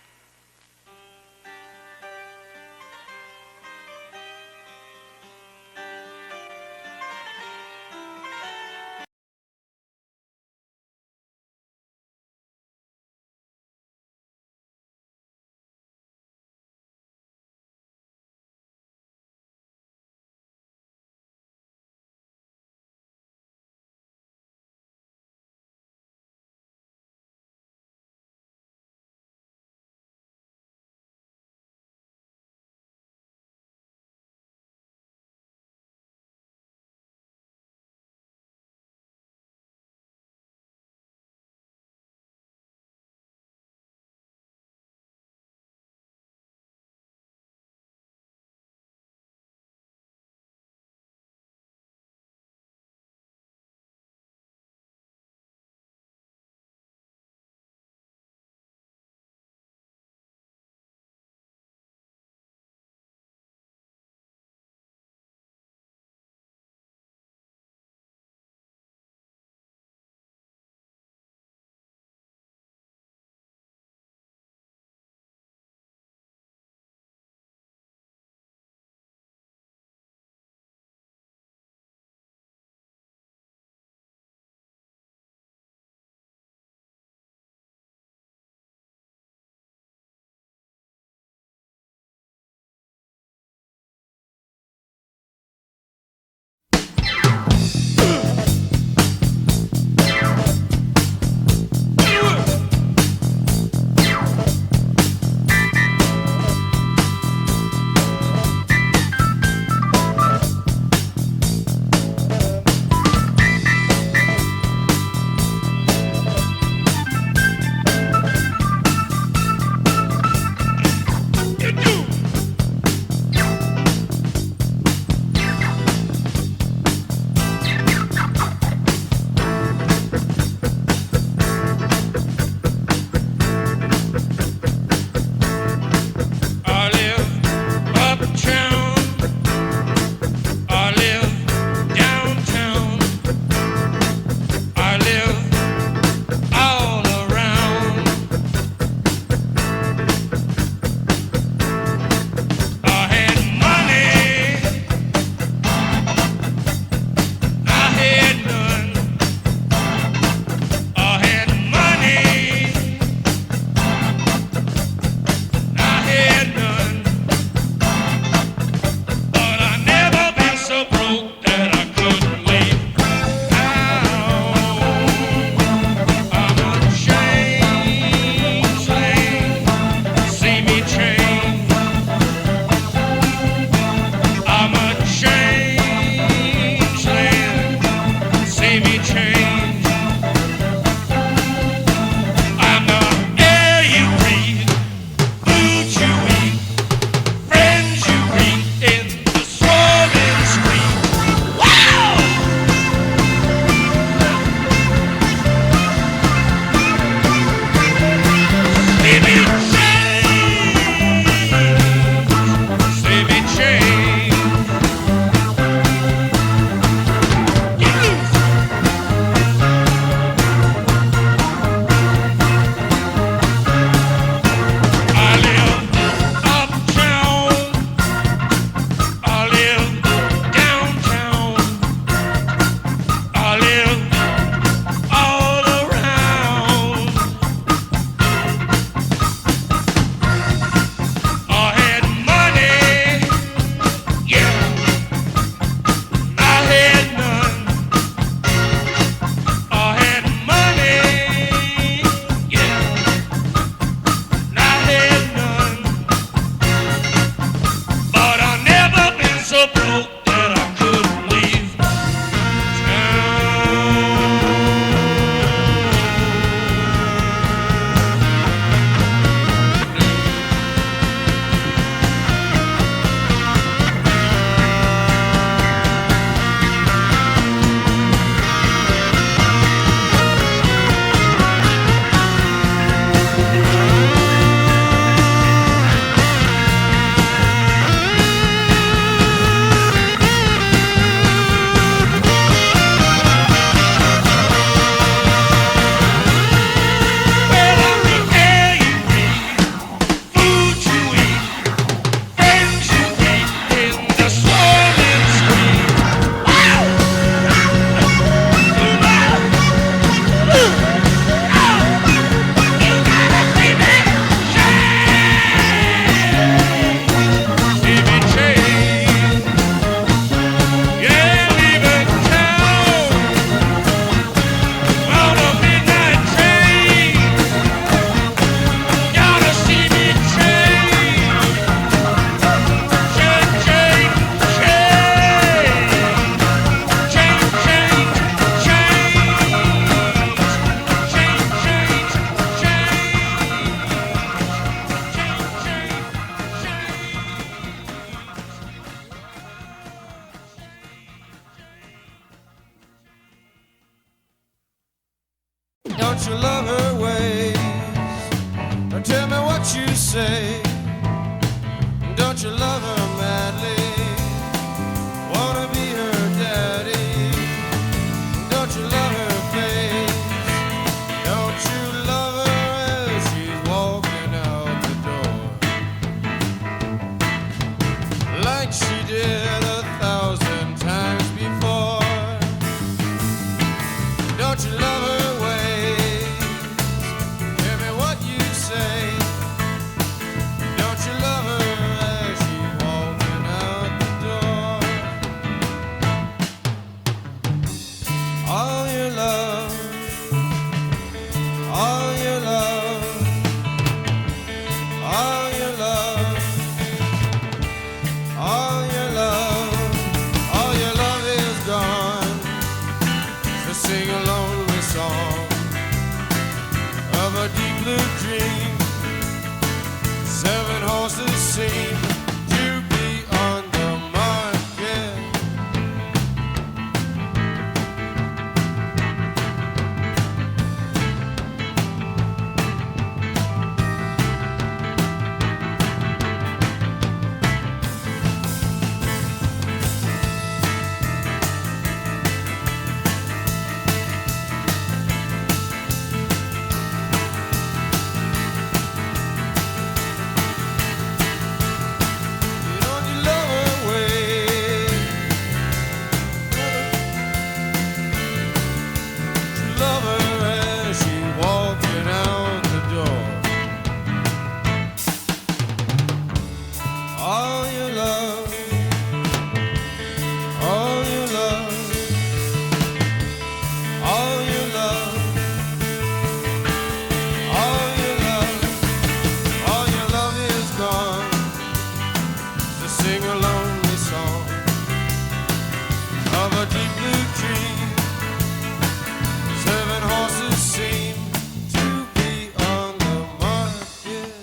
Don't you love her ways? Or tell me what you say. Don't you love her madly? Wanna be her daddy? Don't you love her face? Don't you love her as she's walking out the door? Like she did 1,000 times before. Don't you love her ways? Tell me what you say. Don't you love her as she's walking out the door? All your love, all your love, all your love, all your love, all your love is gone. So sing a lonely song of a deep blue dream. 7 horses seem to be on the market. Don't you love her ways? You love her as she's walking out the door. All your love, all your love, all your love, all your love, all your love is gone. To sing a lonely song of a deep blue dream. 7 horses seem to be on the market.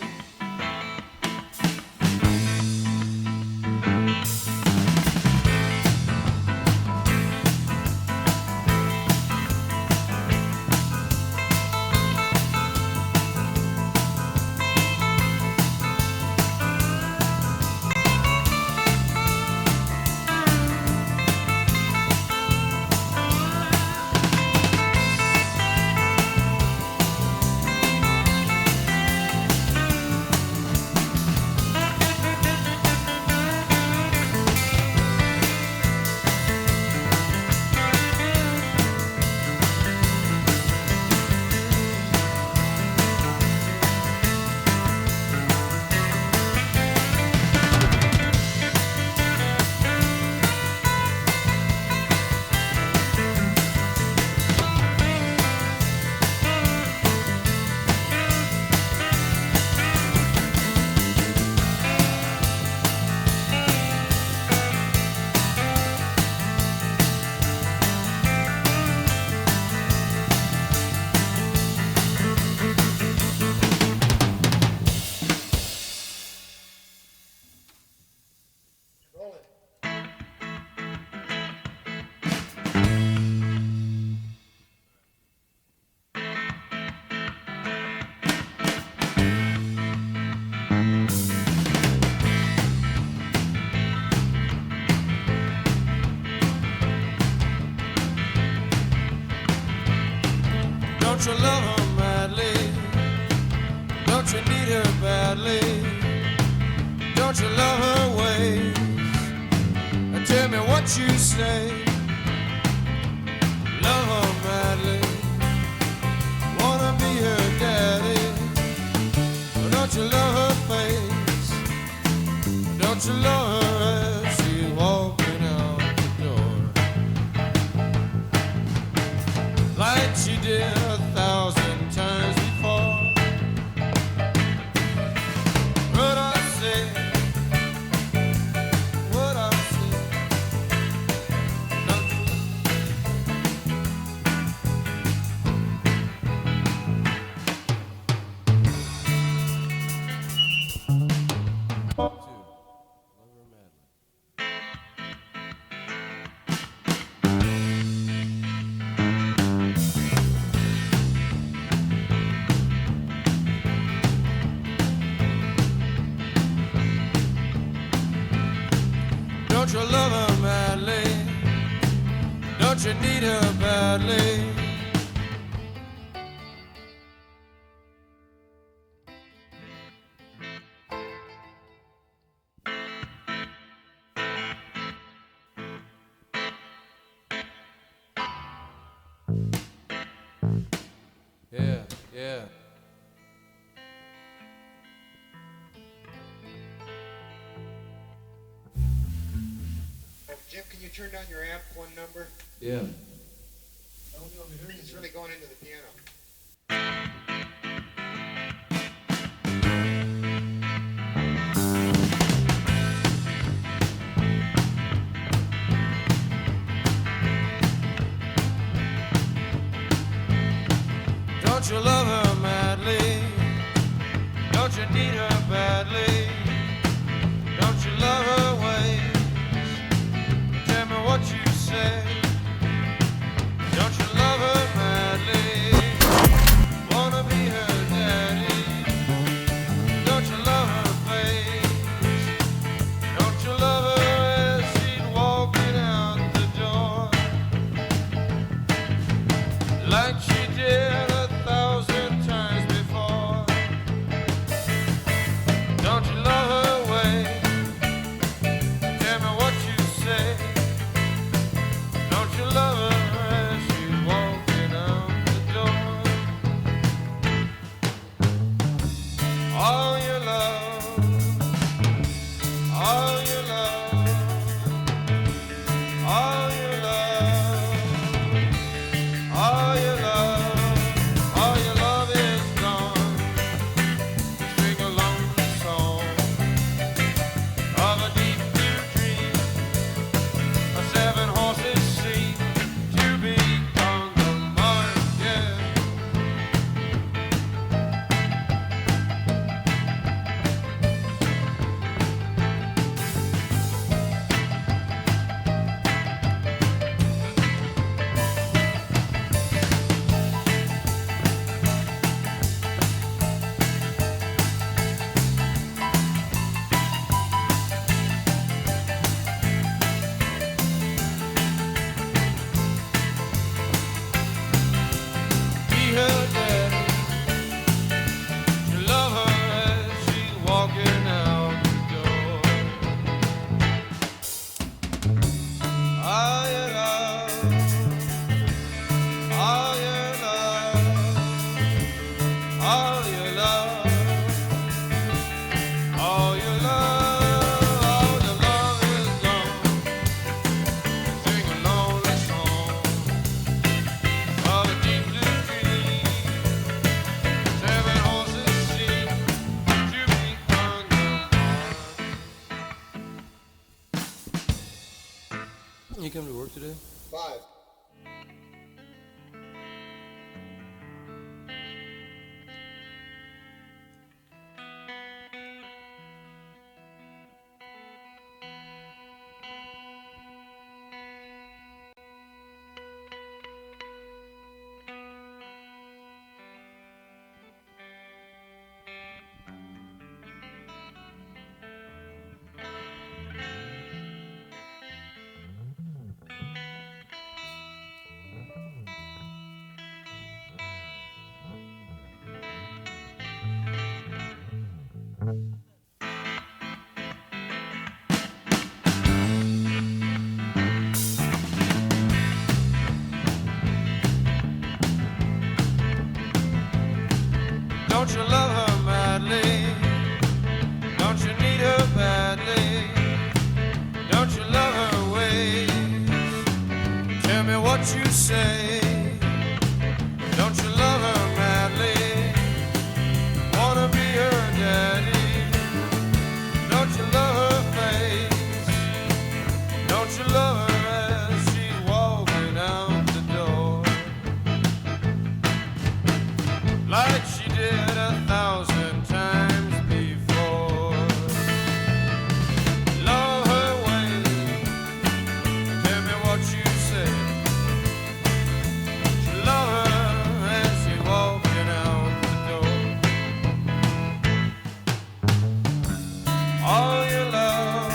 Don't you love her madly? Don't you need her badly? Don't you love her ways? And tell me what you say. Love her madly. Wanna be her daddy? Don't you love her face? Don't you love her as she's walking out the door? Like she did 1,000 times before. What I say, what I say. Don't you Don't you love her madly? Don't you need her badly? Yeah, yeah. Jim, can you turn down your amp one number? Yeah. It's really going into the piano. Don't you love her madly? Don't you need her badly? Don't you love her ways? Tell me what you say. Don't you love her madly? Wanna be her daddy? Don't you love her face? Don't you love her as she's walking out the door? Like she did 1,000 times before. Don't you love her way? Tell me what you say. Don't you love her as she's walking out the door? All your love, all your love, all your love, all your love, all your love is gone. Sing a lonely song of a deep blue dream. A 7 horses seem to be on the market. Be her daddy. You love her as she's walking out the door. All your love, all your love, all your love, all your love, all your love is gone. Sing a lonely song of a deep blue dream. 7 horses seem to be on the mark. You come to work today? 5. Don't you love her madly? Don't you need her badly? Don't you love her ways? Tell me what you say. Don't you love her madly? Wanna be her daddy? Don't you love her face? Don't you love her as she's walking out the door? Like she did 1,000 times before. Love her ways. Tell me what you say. Don't you love her as she's walking out the door? All your love,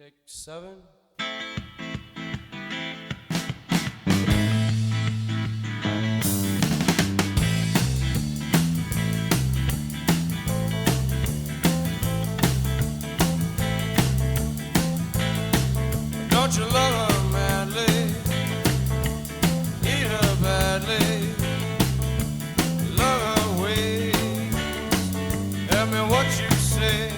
Take 7. Don't you love her madly? Need her badly. Love her ways. Tell me what you say.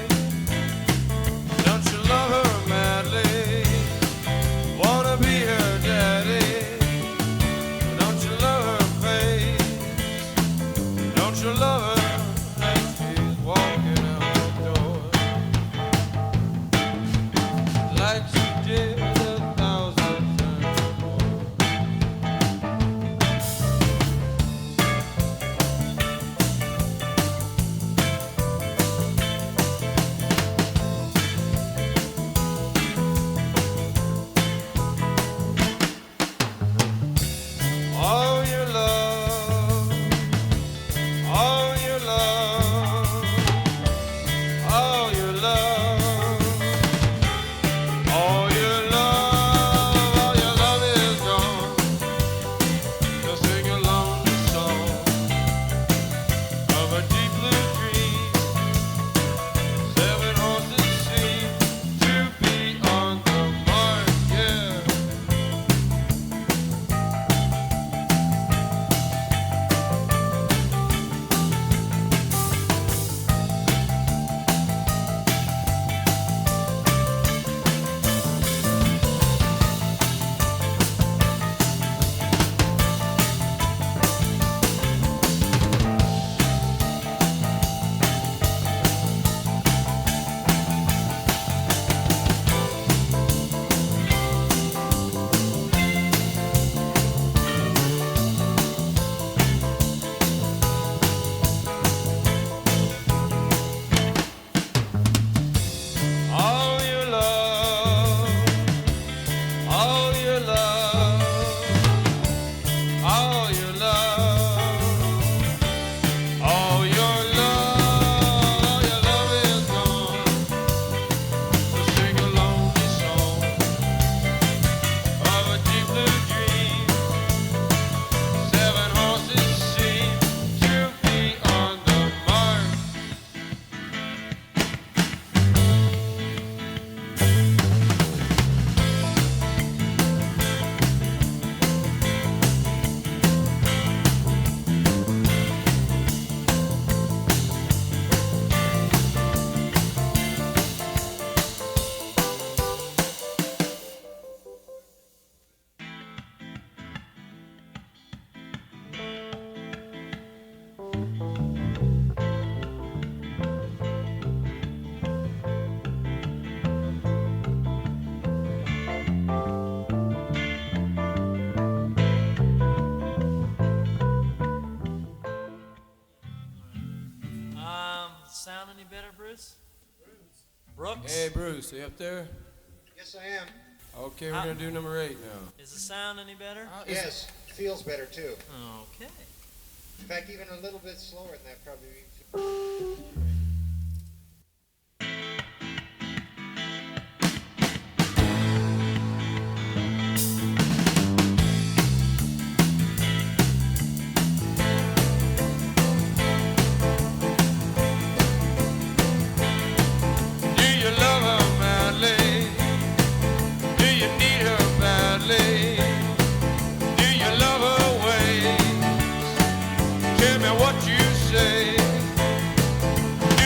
Don't you love her madly? Wanna be her daddy. Don't you love her face? Don't you love her as she's walking out the door? Like she did 1,000 times before. All your love, all your love, all your love, all your love is gone. Just sing along the song of a deep blue dream. 7 horses seem to be on the mark, yeah. All your love, all your love, all your love, all your love is gone. So sing along the song of a deep blue dream. 7 horses seem to be on the mark. Sound any better, Bruce? Brooks? Hey, Bruce, are you up there? Yes, I am. Okay, we're gonna do number 8 now. Is the sound any better? Yes, feels better too. Okay. In fact, even a little bit slower than that probably. Do you love her madly? Do you need her badly? Do you love her ways? Tell me what you say. Do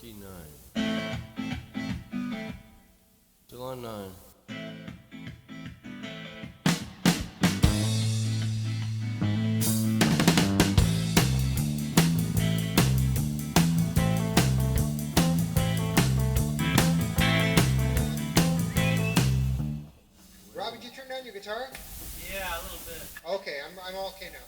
key 9. Still on 9. Robby, did you turn down your guitar? Yeah, a little bit. Okay, I'm all okay now.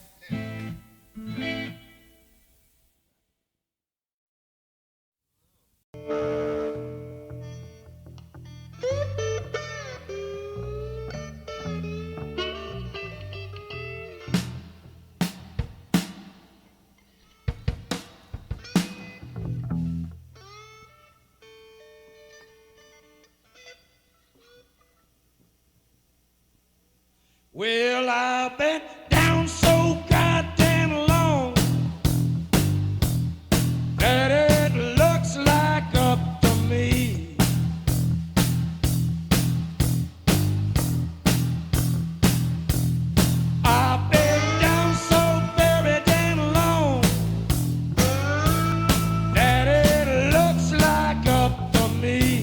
Well, I've been down so goddamn long that it looks like up to me. I've been down so very damn long that it looks like up to me.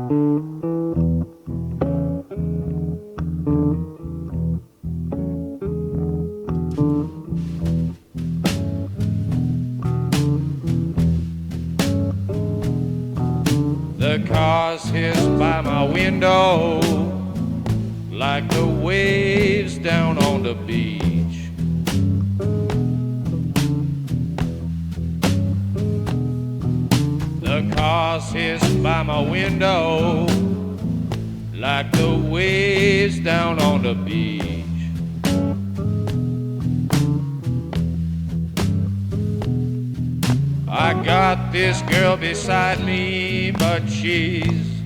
The cars hiss by my window like the waves down on the beach. The cars hiss by my window like the waves down on the beach. I got this girl beside me, but she's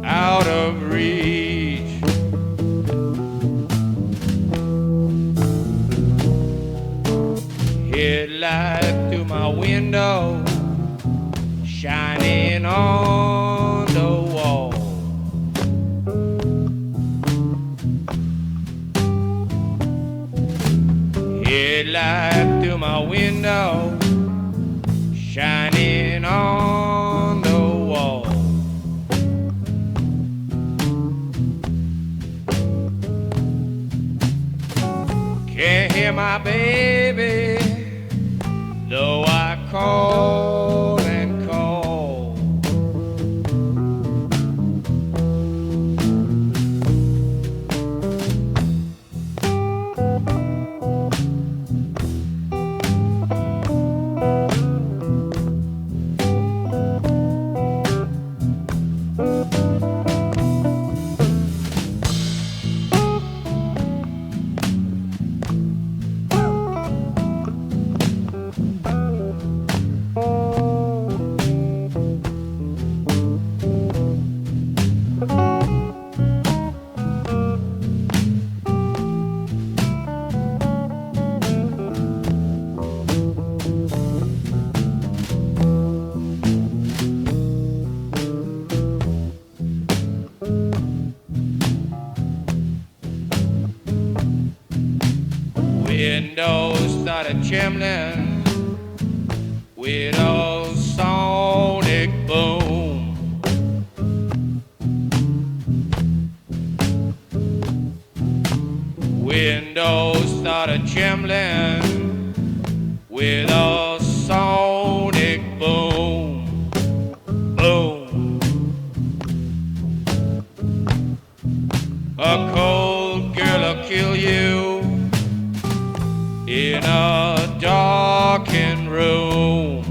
out of reach. Headlight through my window, shining on the wall. Headlight through my window, shining on the wall. Can't hear my baby, though I call and call. Windows started trembling with a sonic boom. Windows started trembling with a sonic boom. Boom. A cold girl'll kill you in a darkened room.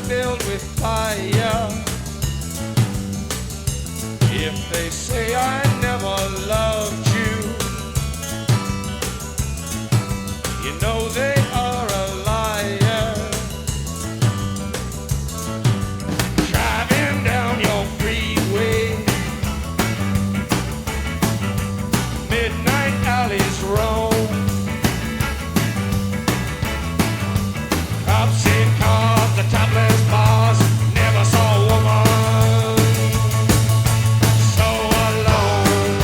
filled with fire. If they say I never loved you, you know they are a liar. Driving down your freeway, midnight alleys roam. Cops in cars, the topless bars, never saw a woman so alone.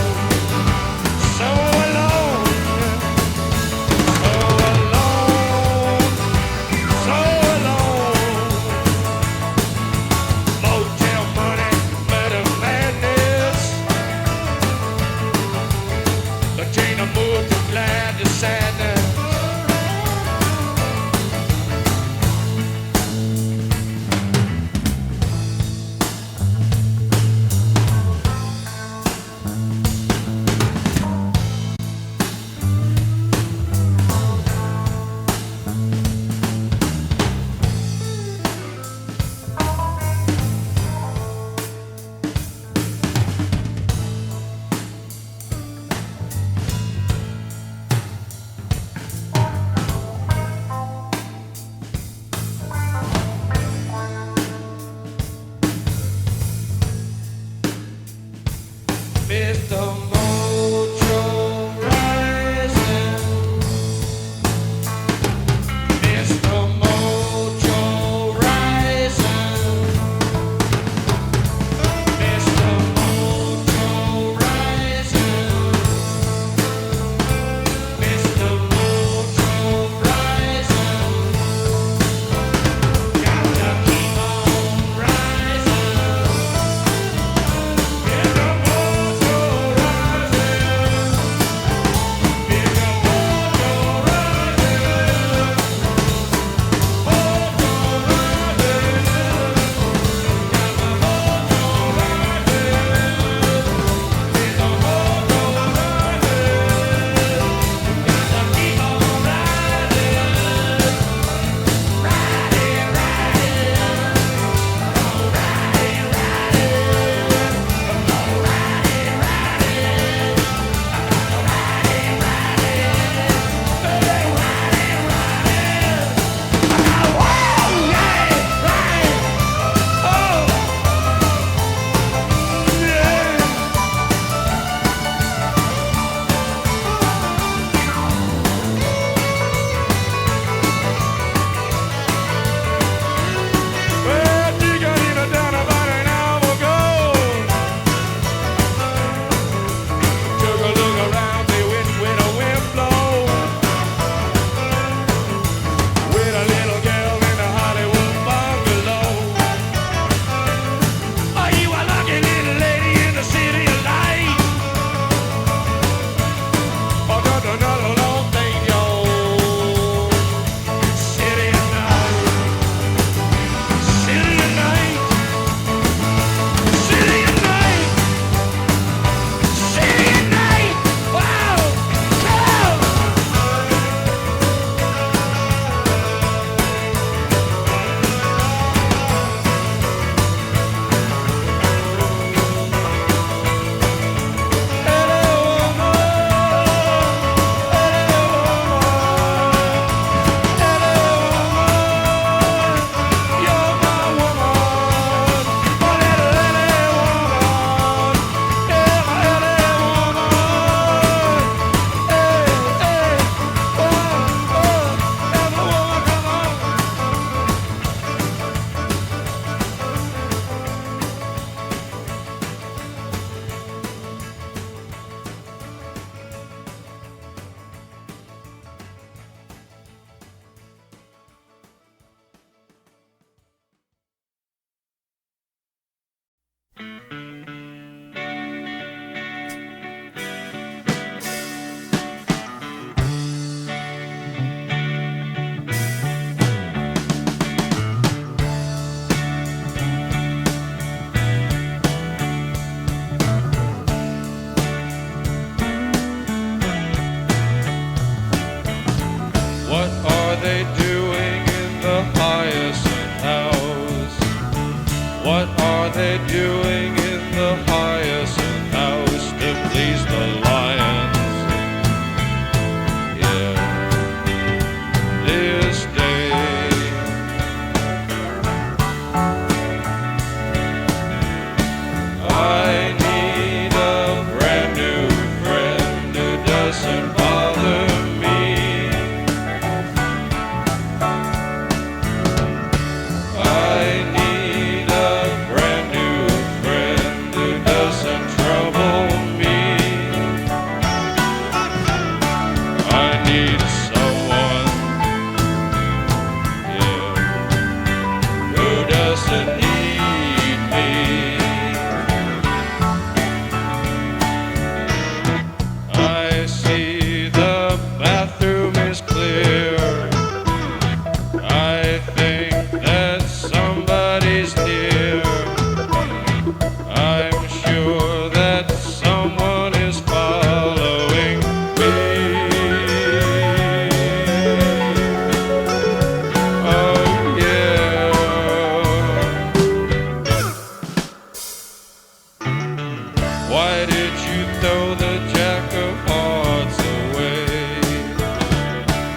Why did you throw the jack of hearts away?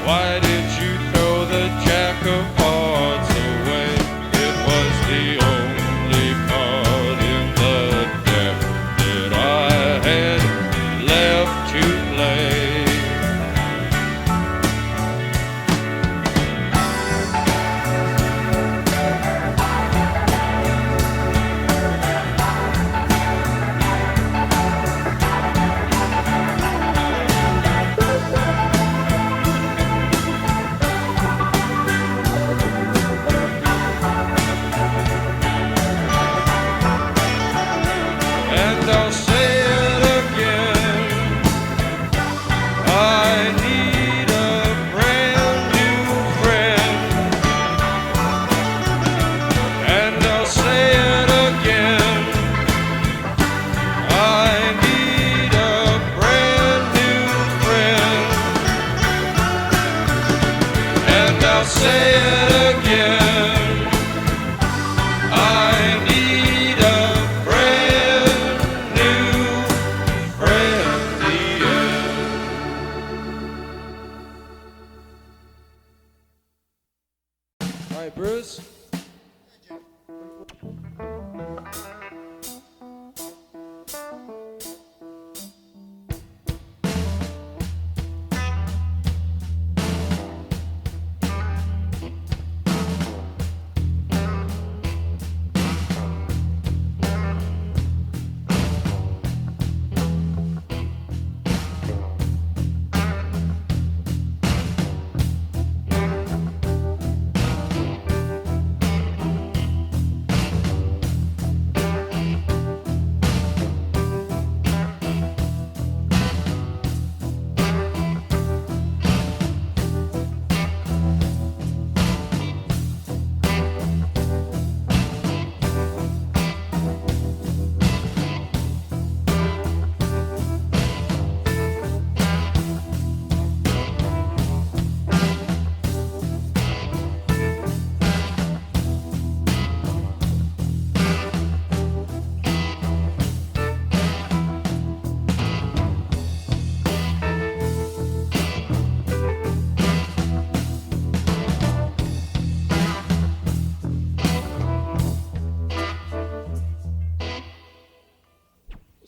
Why did you throw the jack of hearts away? It was the only card in the deck that I had left to play. And I'll say it again, I need a brand new friend. And I'll say it again, I need a brand new friend. And I'll say it again, I need a brand new friend. The end. All right, Bruce.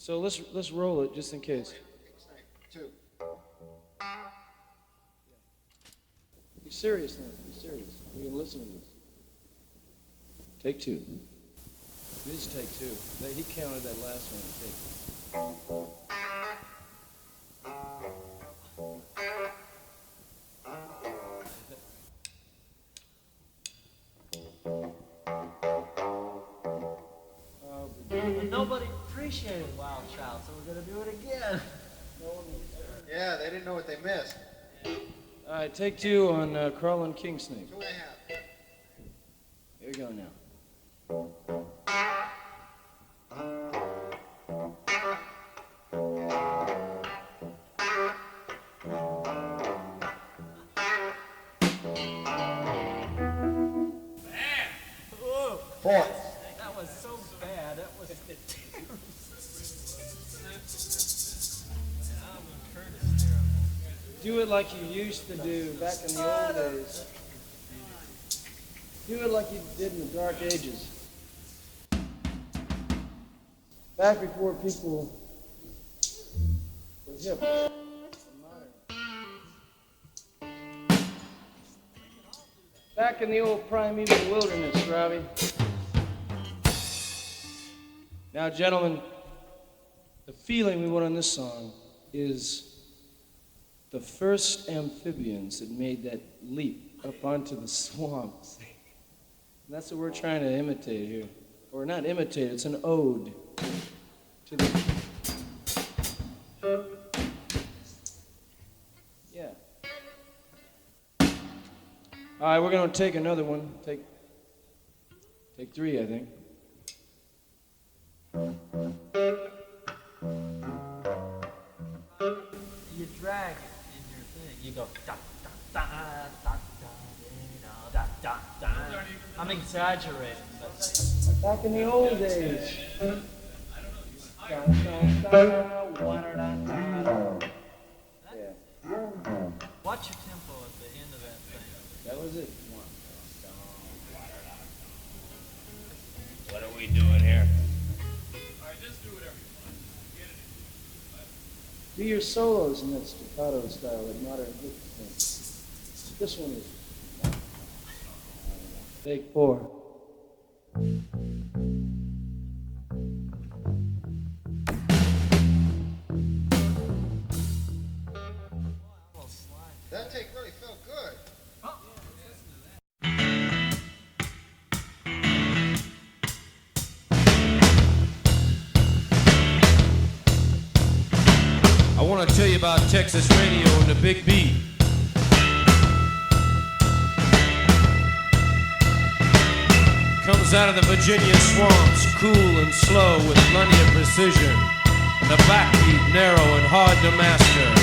So let's roll it just in case. Two. Be serious now. Be serious. We can listen to this. Take two. It is take two. He counted that last one. Take. Nobody appreciated Wild Child, so we're going to do it again. Yeah, they didn't know what they missed. All right, take two on Crawling King Snake. 2.5. Here we go now. Fourth. That was so bad. That was Do it like you used to do back in the old days. Do it like you did in the Dark Ages. Back before people were hip. Back in the old primeval wilderness, Robby. Now, gentlemen, the feeling we want on this song is the first amphibians that made that leap up onto the swamps. And that's what we're trying to imitate here. Or not imitate, it's an ode to the... Yeah. All right, we're going to take another one. Take three, I think. You drag it in your thing. You go da da da da da da da da. I'm exaggerating, but back in the old days. Watch your tempo at the end of that thing. That was it. What are we doing here? Alright, just do whatever you want. Get it. Do your solos in that staccato style, that modern hip thing. This one is. Take 4. That take really felt good. I want to tell you about Texas radio and the Big B. Comes out of the Virginia swamps, cool and slow with plenty of precision. The backbeat narrow and hard to master.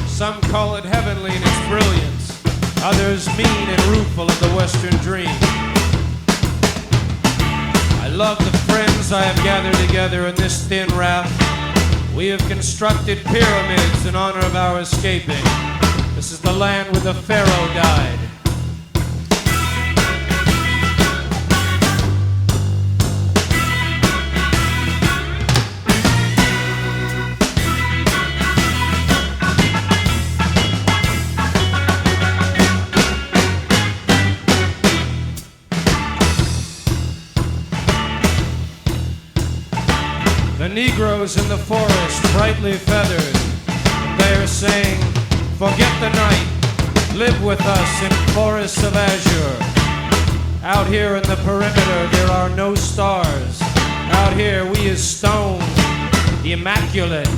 Some call it heavenly in its brilliance, others mean and rueful of the Western dream. I love the friends I have gathered together in this thin raft. We have constructed pyramids in honor of our escaping. This is the land where the Pharaoh died. The Negroes in the forest, brightly feathered, they are saying, forget the night, live with us in forests of azure. Out here in the perimeter there are no stars. Out here we is stone, immaculate.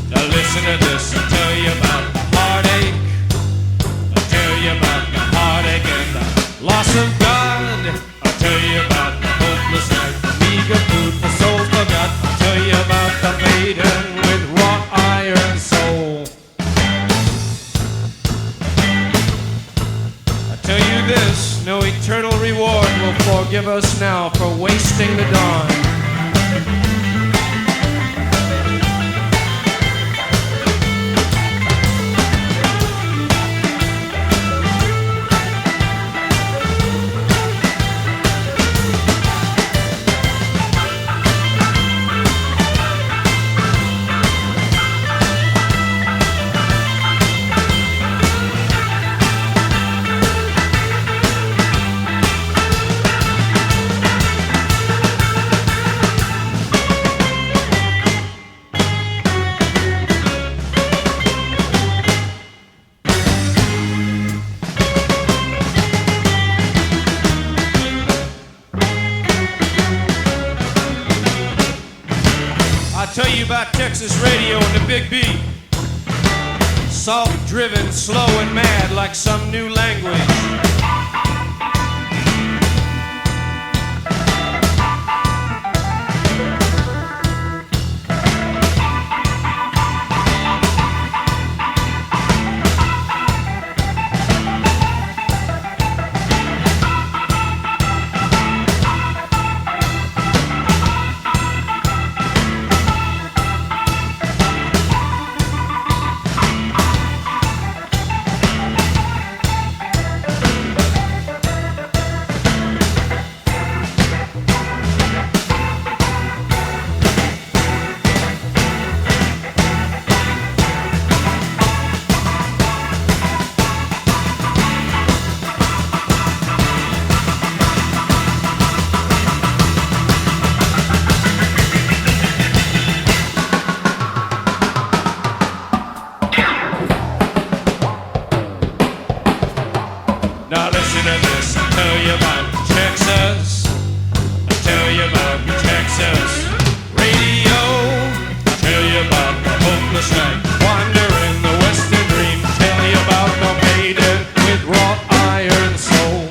Now listen to this, I'll tell you about the heartache. I'll tell you about the heartache and the loss of God. I'll tell you about the hopeless night, the meager food for souls forgot. I'll tell you about the maiden with wrought iron soul. I tell you this, no eternal reward will forgive us now for wasting the dawn. Tell you about Texas radio and the Big B. Soft driven, slow and mad like some new language. Now listen to this, I'll tell you about Texas. I'll tell you about Texas radio. I'll tell you about the hopeless night, wandering the western dream. Tell you about the maiden with wrought iron soul.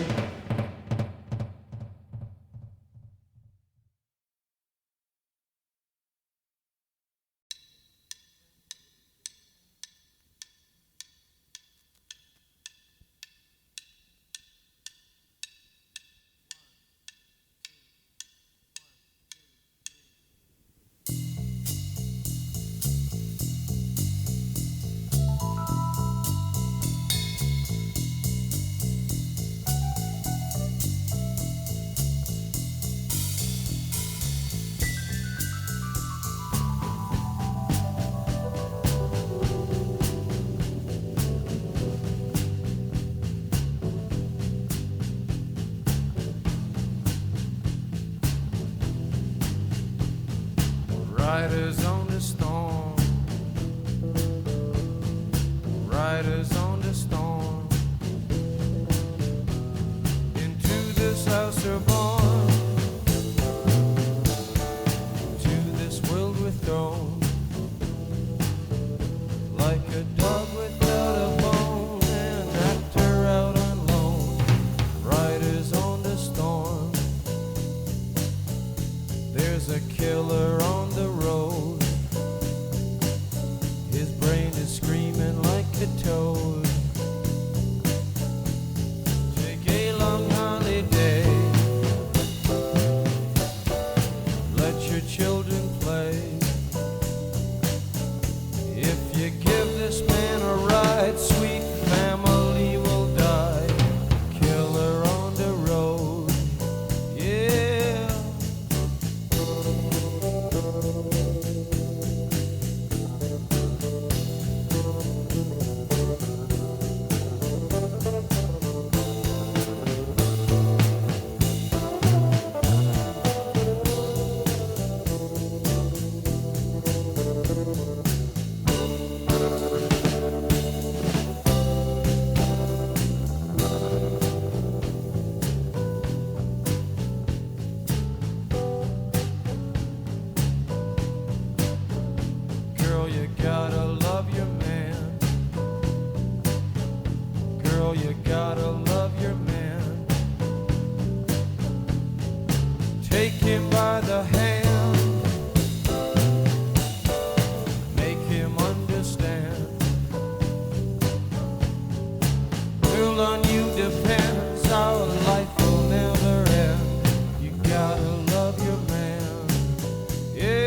Riders on the storm, riders on the storm. Into this house are born, to this world we're thrown, like a dog without a bone, an actor out on loan. Riders on the storm, there's a killer on the road. His brain is screaming like a toad. Take a long holiday, let your children play. If you give this man a ride, sweet family will die. Killer on the road, yeah. Girl, you gotta love your man. Girl, you gotta love your man. Take him by the hand, make him understand. Girl, on you depends, our life will never end. You gotta love your man, yeah.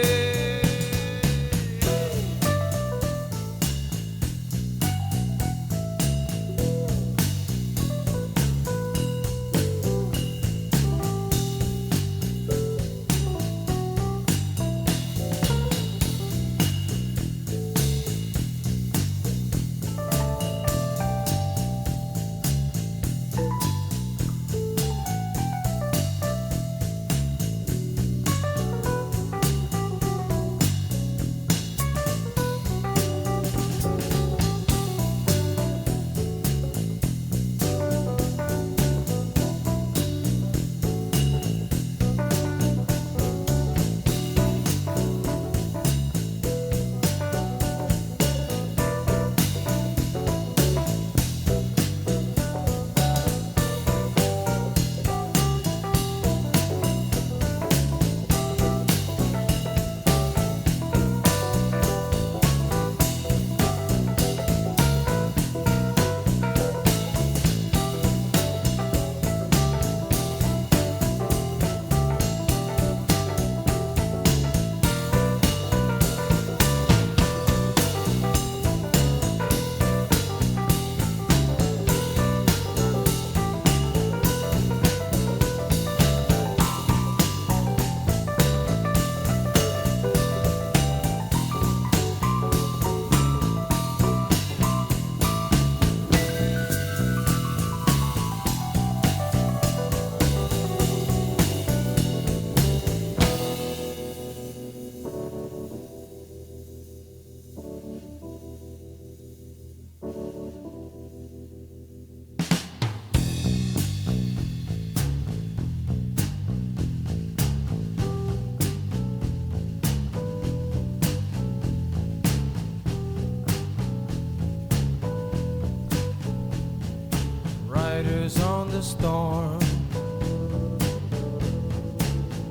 Riders on the storm,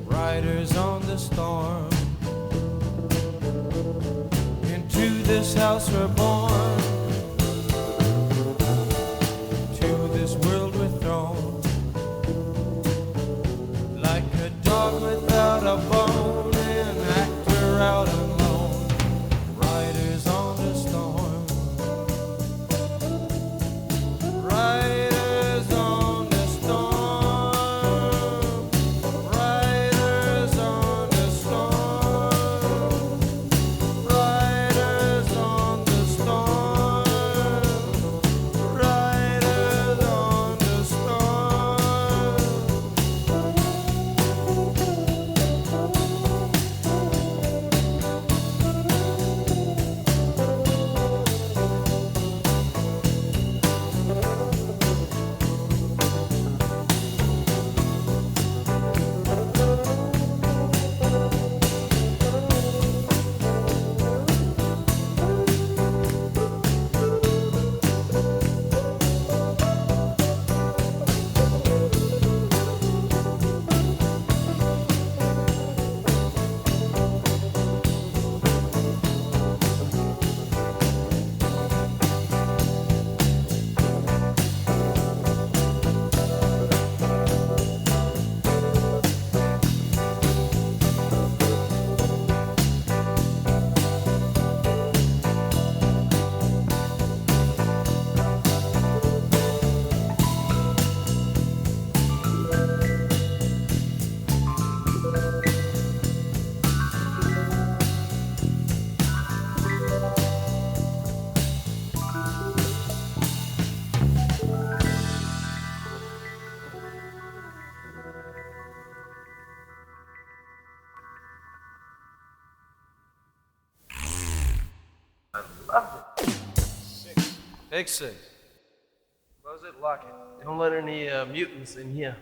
riders on the storm. Into this house we're born, to this world we're thrown, like a dog without a bone, an actor out alone. Riders on the storm, riders on the storm, riders on the storm, riders on the storm. Exit. Close it, lock it. Don't let any mutants in here.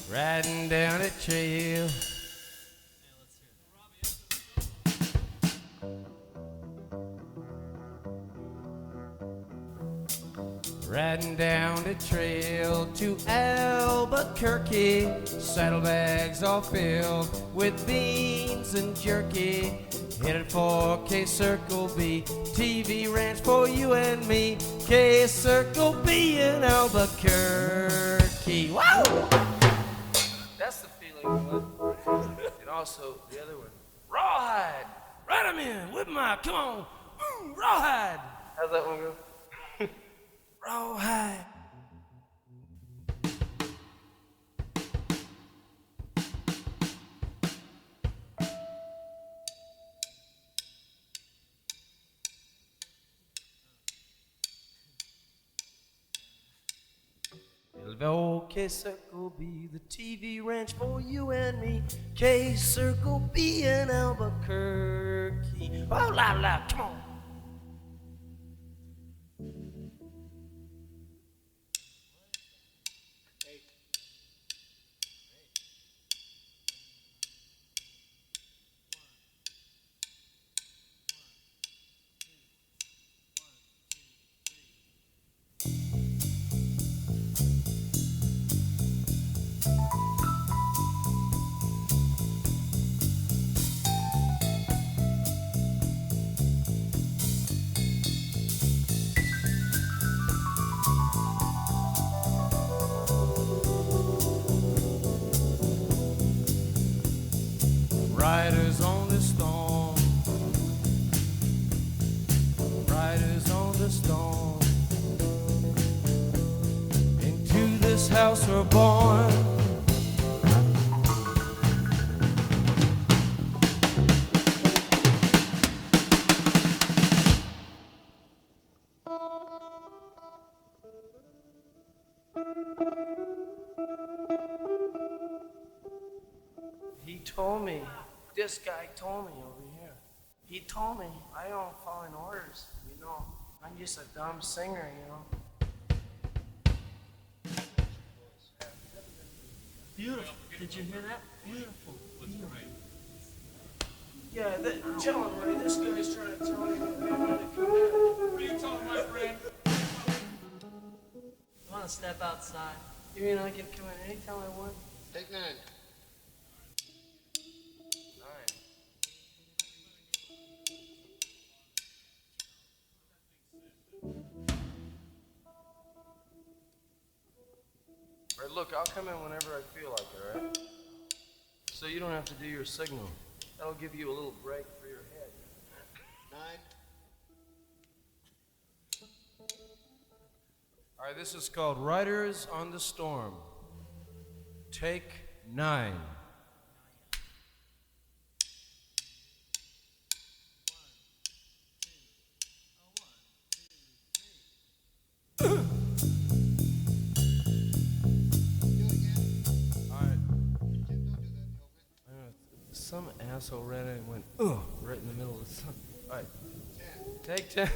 Riding down a trail. Riding down the trail to Albuquerque. Saddlebags all filled with beans and jerky. Headed for K-Circle B, TV ranch for you and me. K-Circle B in Albuquerque. Wow! That's the feeling. And also the other one. Rawhide! Ride 'em in! Whip 'em out! Come on! Rawhide! How's that one go? Rawhide. It'll K-Circle B, the TV ranch for you and me. K-Circle B in Albuquerque. Oh, loud, loud, come on. Riders on the storm, riders on the storm. Into this house we're born. He told me. This guy told me over here. He told me I don't follow orders, you know. I'm just a dumb singer, you know. Beautiful. Did you hear that? Beautiful. Yeah, tell him, Ray, this guy's trying to tell me what to come in. What are you talking, my friend? You want to step outside? You mean I can come in anytime I want? Take 9. Right, look, I'll come in whenever I feel like it, all right? So you don't have to do your signal. That'll give you a little break for your head. 9. All right, this is called Riders on the Storm. Take 9. Some asshole ran in and went, ugh, right in the middle of the sun. All right, 10. Take 10.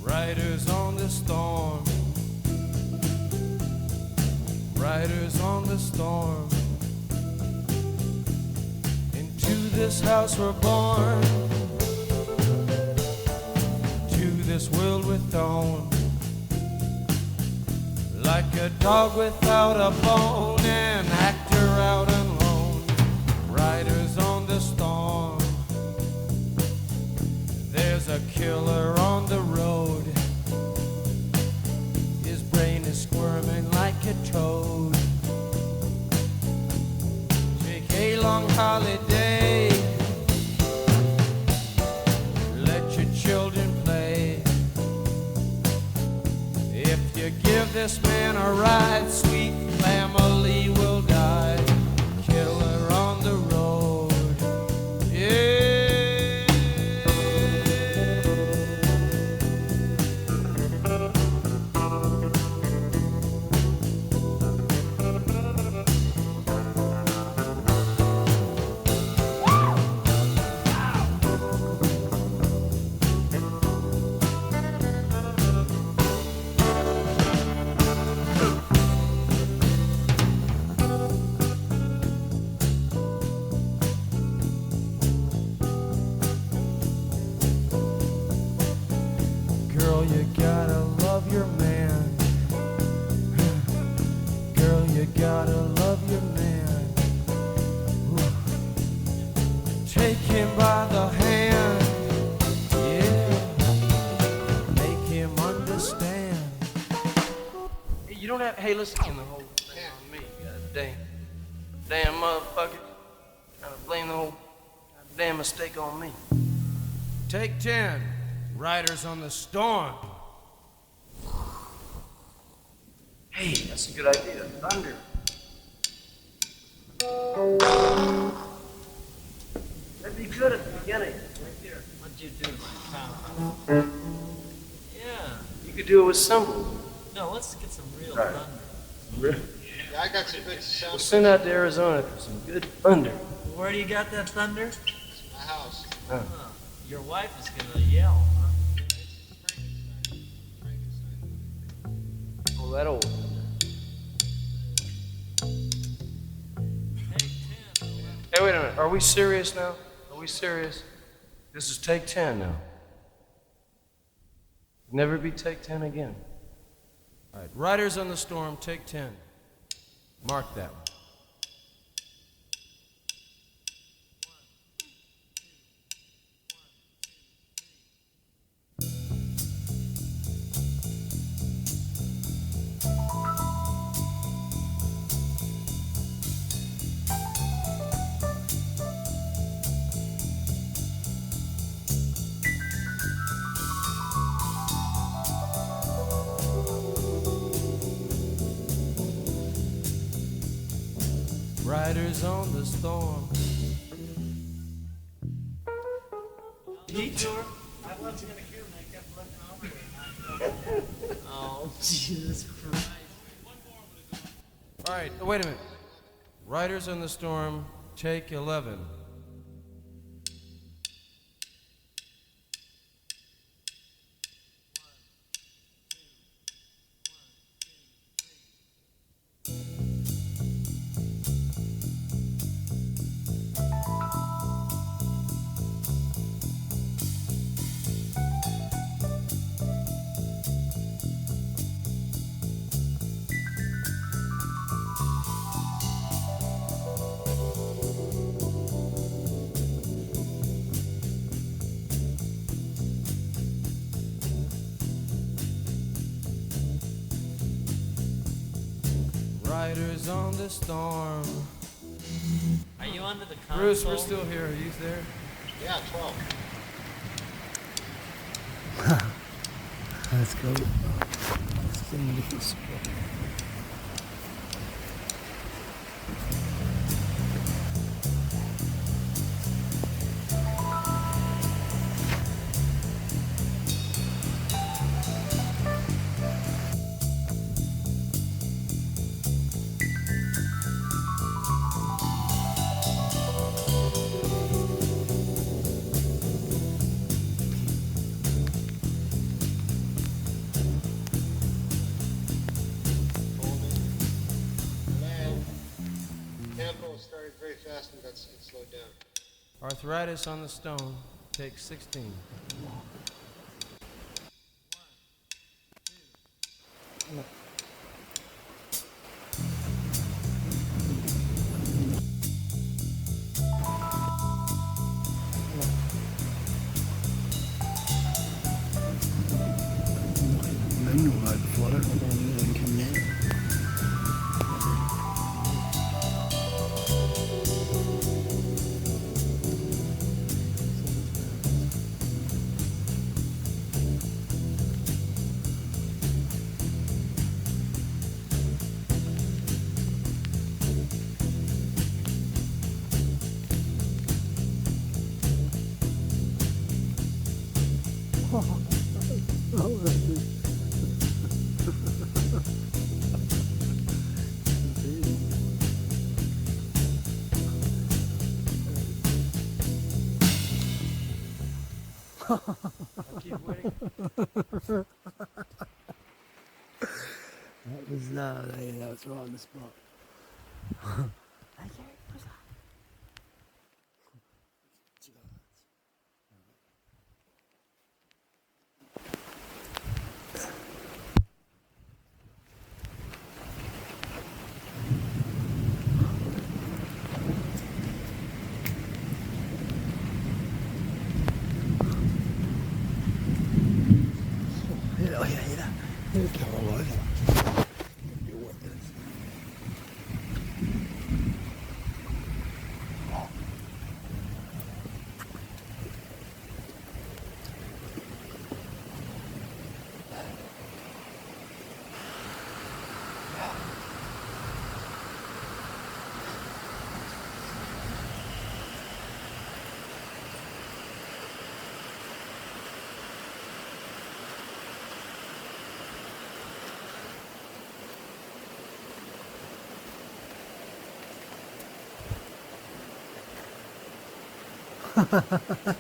Riders on the storm, riders on the storm, into this house we're born, to this world we're thrown, like a dog without a bone, an actor out alone, riders on the storm. There's a killer on the road, his brain is squirming like a toad. Take a long holiday, let your children play. If you give this man a ride, sweet family will die. Killer on the road, yeah. Girl, you gotta love your man. Girl, you gotta love your man. Ooh. Take him by the hand, yeah. Make him understand. Hey, you don't have, hey, listen, the whole thing on me. God damn motherfucker. Trying to blame the whole damn mistake on me. Take 10. Riders on the storm. Hey, that's a good idea. Thunder. That'd be good at the beginning. Right there. What'd you do, my pal? Yeah. You could do it with cymbals. No, let's get some real Right. thunder. Yeah, I got some good sound. We'll send out to Arizona for some good thunder. Where do you got that thunder? My house. Huh. Your wife is gonna yell, huh? Oh, that old. Hey, wait a minute. Are we serious now? Are we serious? This is take 10 now. Never be take 10 again. All right, Riders on the Storm, take 10. Mark that one. Riders on the storm. Heat? I wasn't gonna hear them, I kept looking over. Oh, Jesus Christ. All right, wait a minute. Riders on the Storm, take 11. Riders on the Storm. Are you under the console? Bruce, we're still here. Are you there? Yeah, 12. Let's go. Let's sing this. Arthritis on the stone, take 16. Manual like flutter, and come in. That was that was right on the spot. Oh yeah, hear that? It'll go all over. You what this?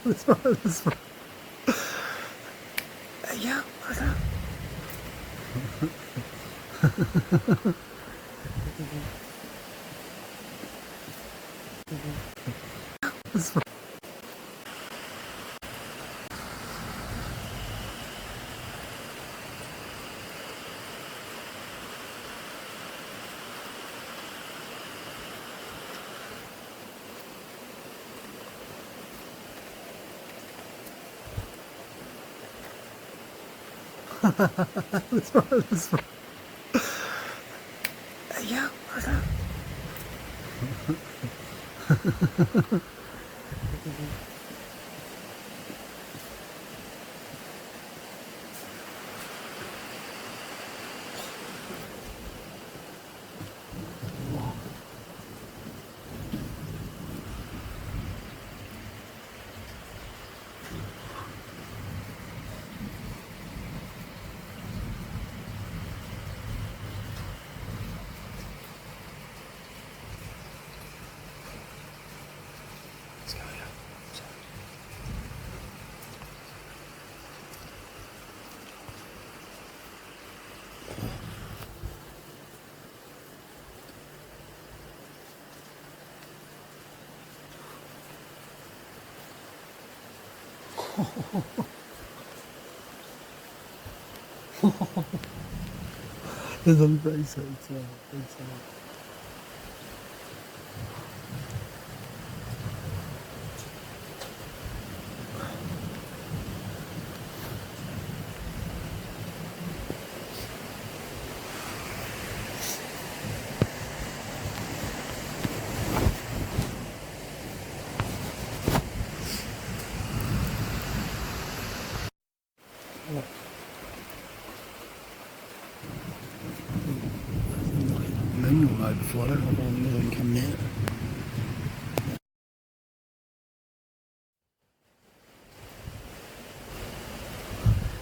That's right, that's right. Yeah, what's up? That's right. That's right, that's right. Yeah, what's up? There's a very sad sound. Manual mode flutter, and come in.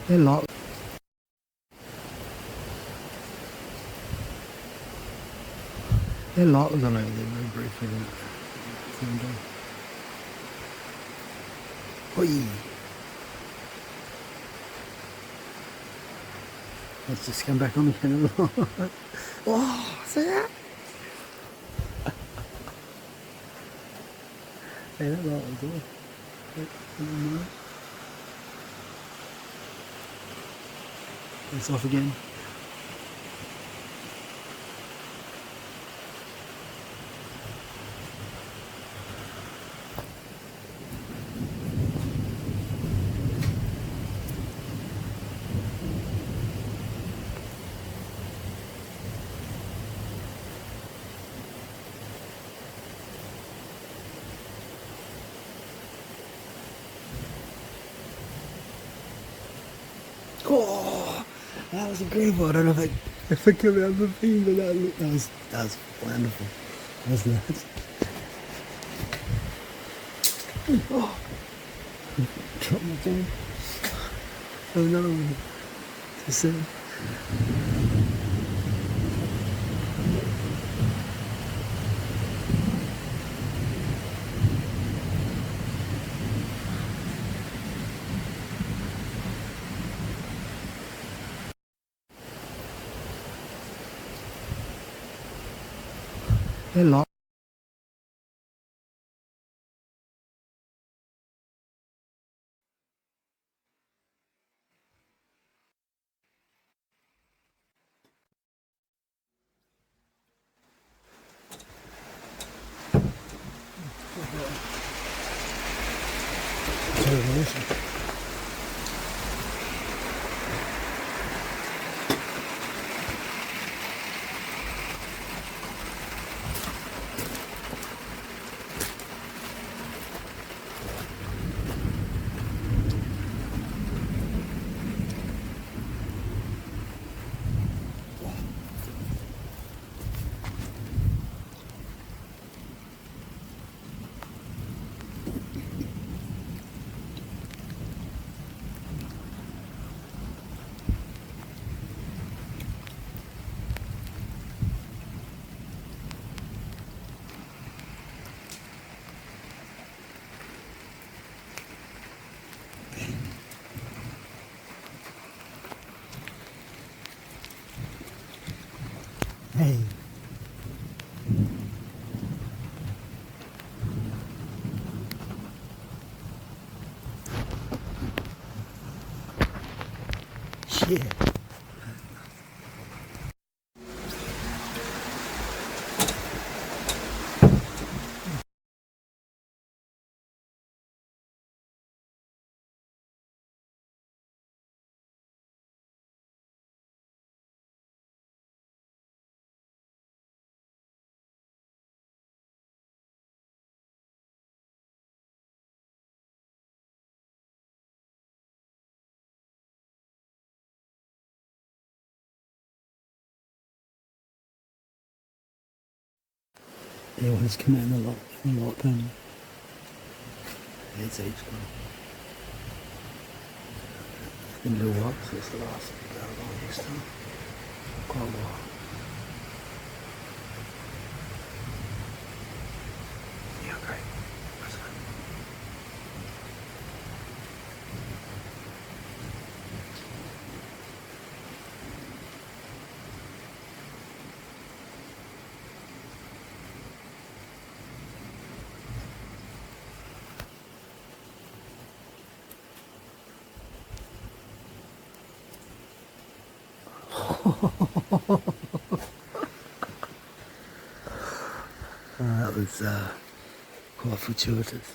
They're locked. They're locked, I don't know, they're very briefly. Oi! Let's just come back on again. Oh, see that? Hey, that light was off. It's off again. Oh, that was incredible. I don't know if I can remember the thing, but that was wonderful. That was nuts. Oh, drop my phone. Oh, another one. Just hello. Hey. Shit. Everyone's coming in the lockdown. It's heaps gone. It's been a little while since the last this time. Quite a while. Yeah, great. That's good. That was quite fortuitous.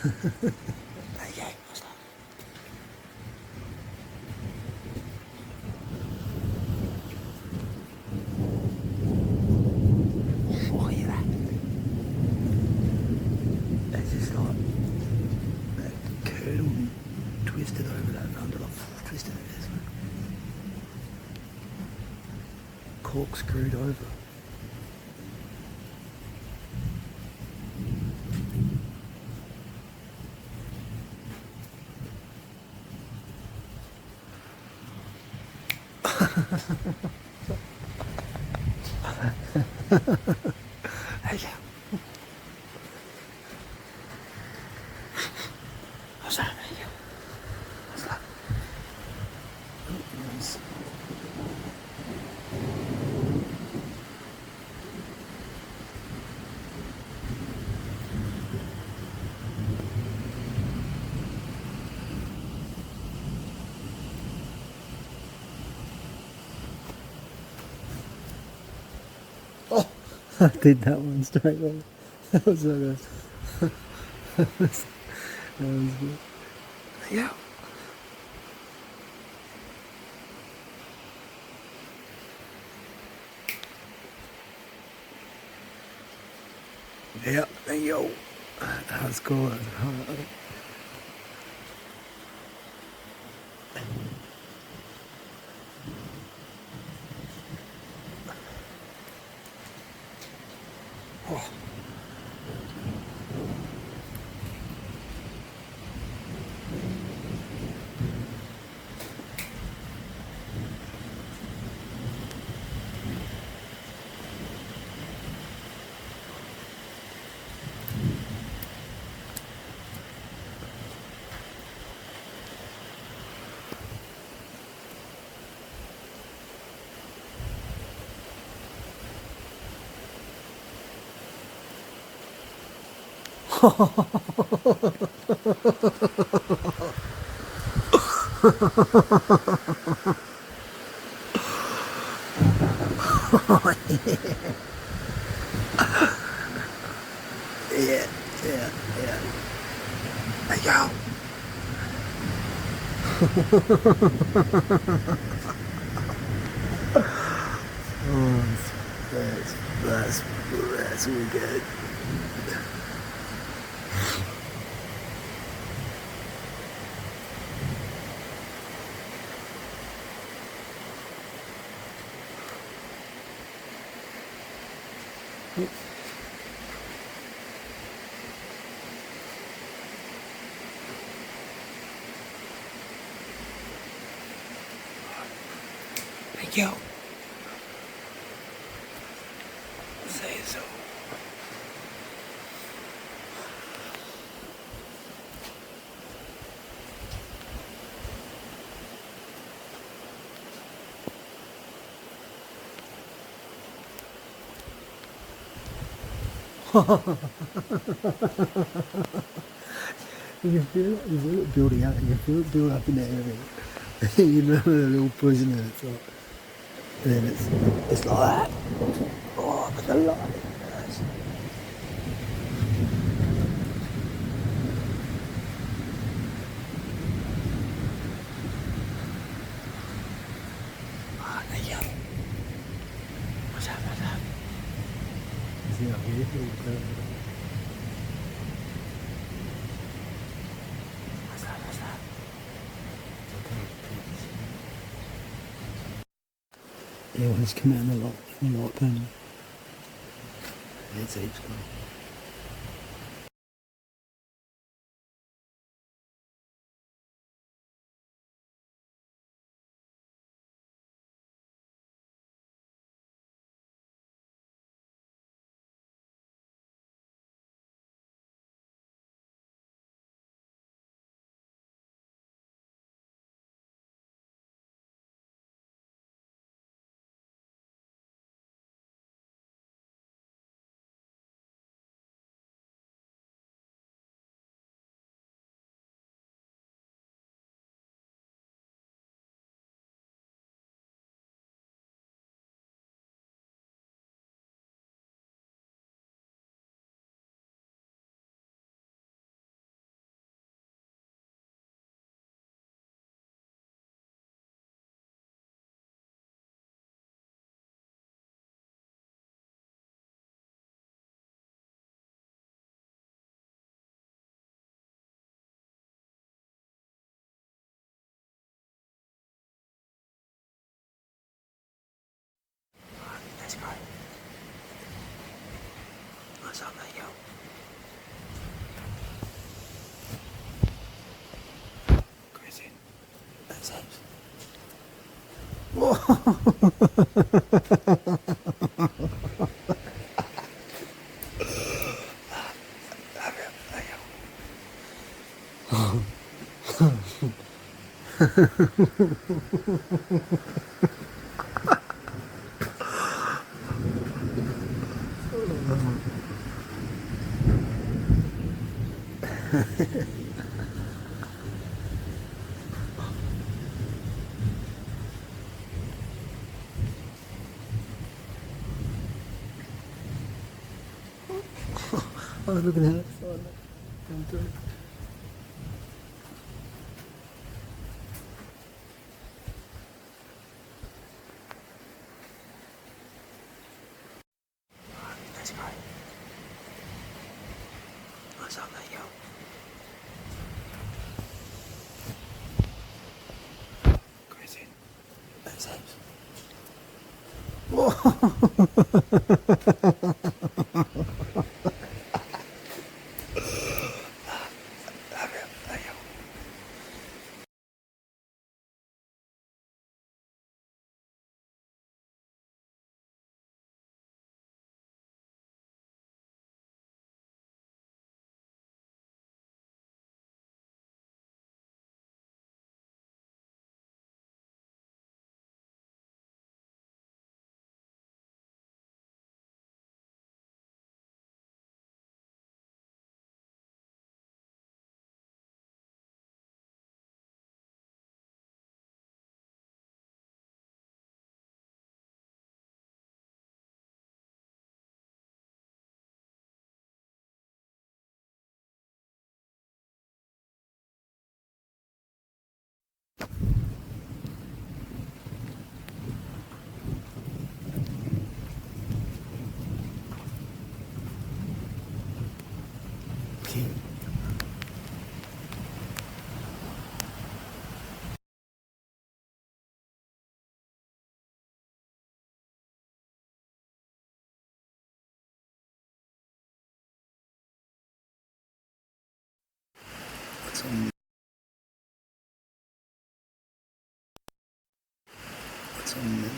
Okay, what's that? Oh, hear that? That's just like that curdle twisted over that under the twisted it is. Corkscrewed over. Hey, yeah. What's that? Hey, yeah. What's that? Nice. I did that one straight away. That was so good. That was good. Yeah. Yep, there you go. That was cool. That was hard. Oh. Yeah, yeah, yeah. Hey, yo. Oh, that's really good. Thank you. Say so. You can feel it building up, you can feel it build up in the area. You remember the little push and then it's like, and then it's like that. Oh, but the light. Ah, there you go. What's up? Is he up here? What's that? Yeah, well, it's come out in the light panel. It's heaps cool. Let's go. What's up, there, yo? Crazy. That's it. I was looking at it. So I'm doing it. That's right. What's up, there, yo? Crazy. That's it. What's on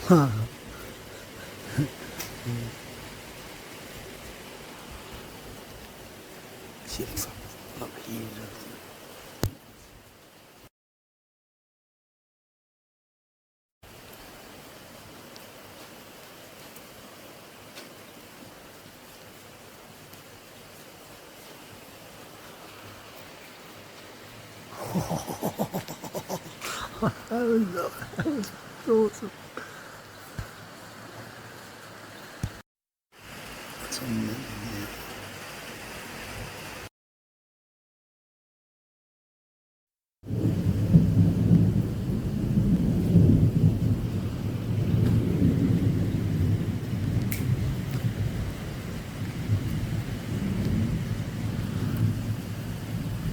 Huh. She looks like huge. That was awesome. What's on there?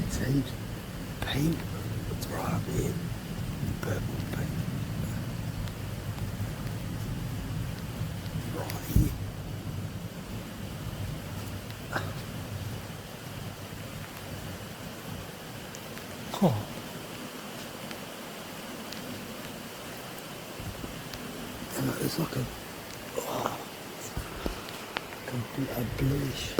It's paint. It's right up here. Purple paint. Right here. Oh. And it's like a bluish.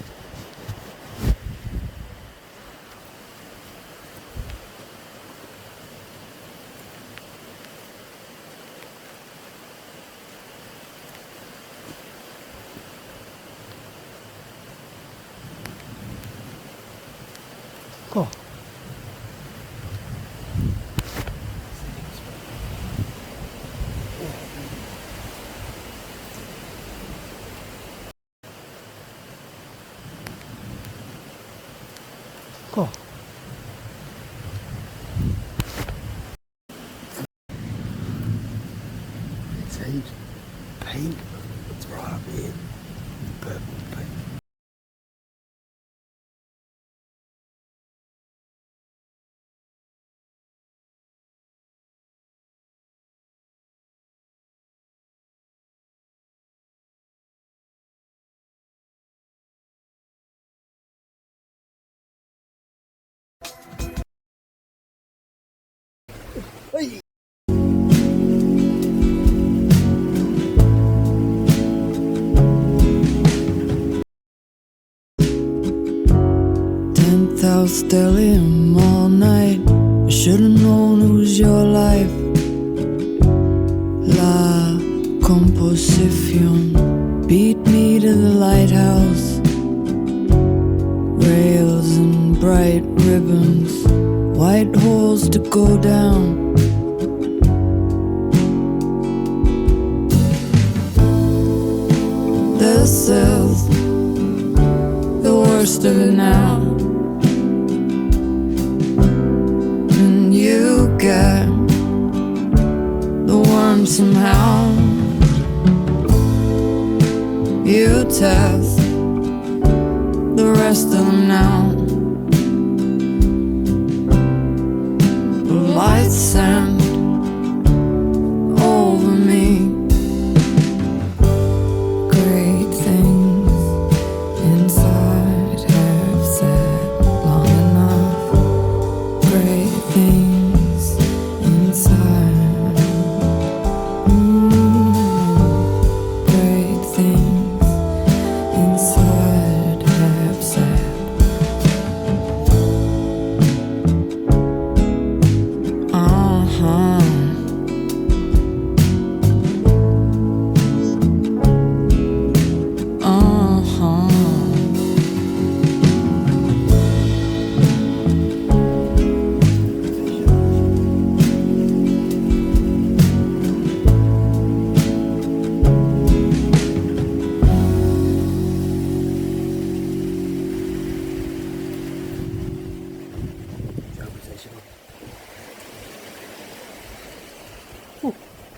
Oh. I'll still him all night. I should've known it was your life. La composición. Beat me to the lighthouse. Rails and bright ribbons, white holes to go down. This is the worst of it now, and you get the worm somehow. You test the rest of them now. The lights send over me. Great things inside have said long enough. Great things inside. Great things inside have said.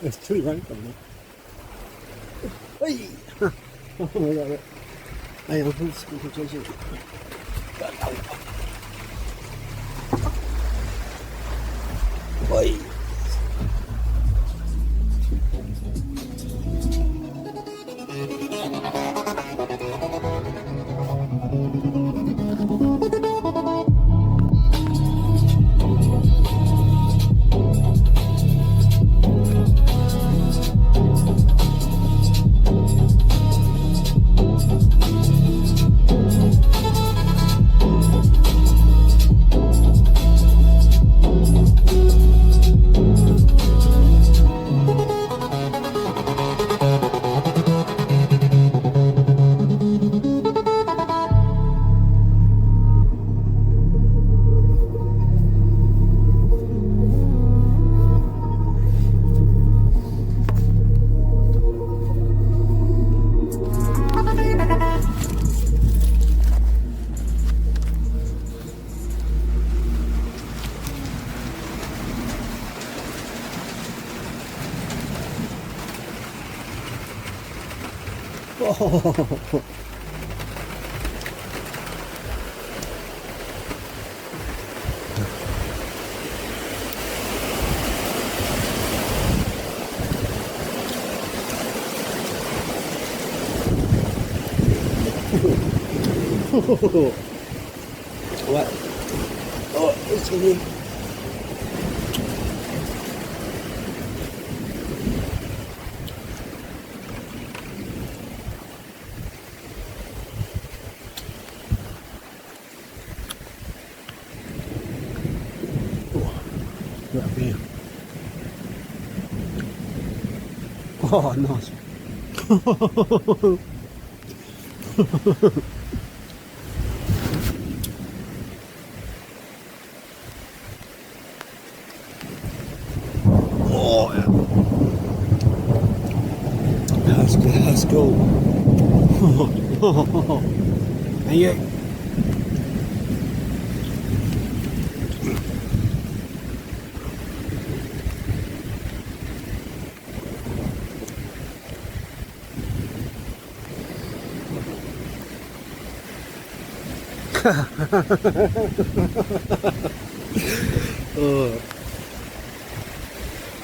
There's two right from me. Hey! Oh my god. Hey, I'm from school concentration. Hey! Oh. What? Oh, it's me. Oh, nice. Oh, yeah. Let's go. And you.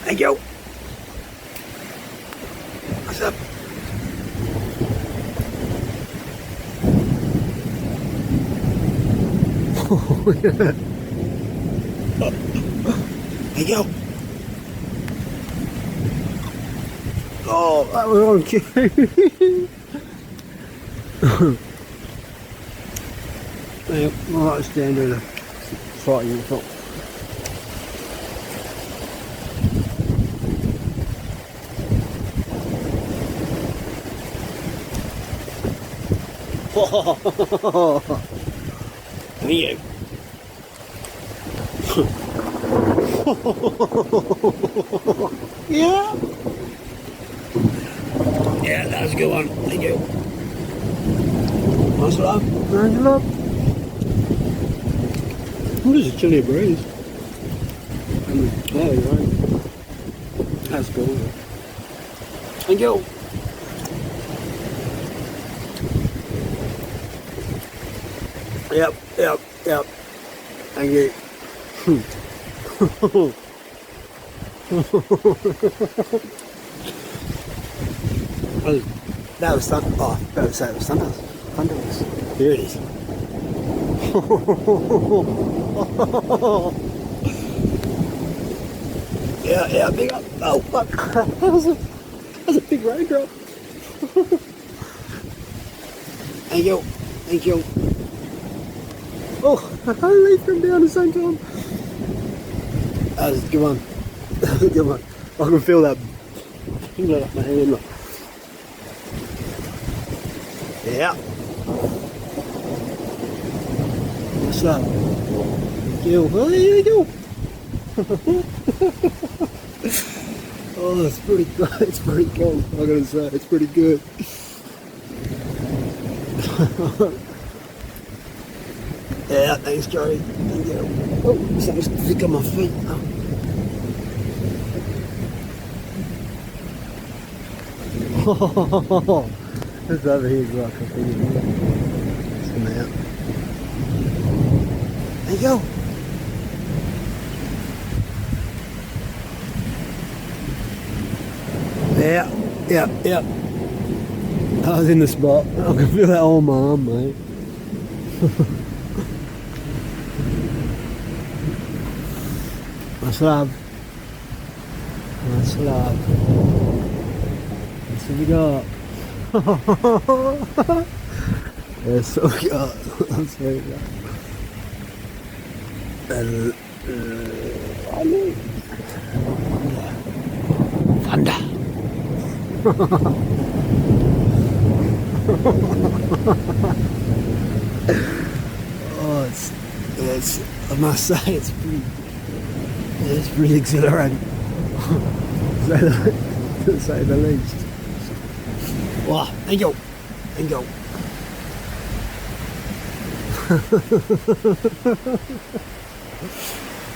Thank you. What's up? Oh, yeah. Thank you. Oh, that was okay. Yeah, I like to stand in the slightly in the top. Yeah. Yeah. Yeah, that was a good one. Thank you. Nice love. Nice love. Oh, there's a chilly breeze. Oh, you're right. That's cool. Thank you. Yep. Thank you. That was fun. Oh, that was Thunderous. Here it is. Yeah, big up. Oh, fuck. That was a big raindrop. Thank you. Oh, I leaf come down at the same time. That was a good one. I can feel that tingling up my hand. Look. Yeah. What's up? Thank you. Oh, there you go. Oh, it's pretty good. It's pretty cool. I gotta say, it's pretty good. Yeah, thanks, Joey. Thank you. Oh, something's thick on my feet. Oh. This over here is like a thing. Let's come out. There you go. Yeah. I was in the spot. I can feel that on my arm, mate. Much love. Let's see what we got. Yeah, so good. That's very good. Thunder. Oh, it's. I must say, it's pretty exhilarating. To say the least. Wow, thank you.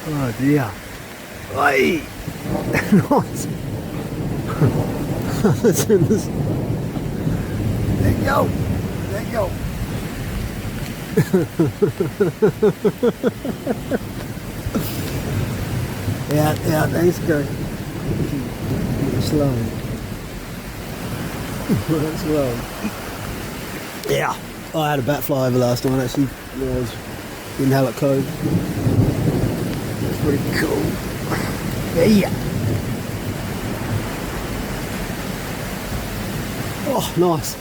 Oh dear. Hey. Nice. Let's do this. Thank you. Yeah, thanks, Gary. Slow. Slow. Yeah. I had a bat fly over last night actually when I was in Hallett Cove. That's pretty cool. Yeah. Oh, nice.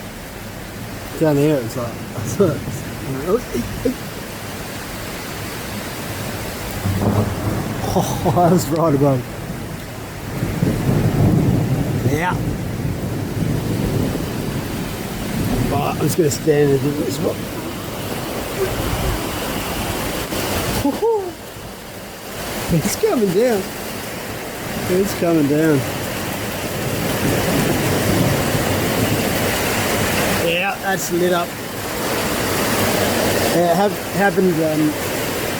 Down here it's like oh, that was right above. Yeah. Right, I'm just going to stand in a different spot. It's coming down. It's coming down. Yeah, that's lit up. Yeah, it happened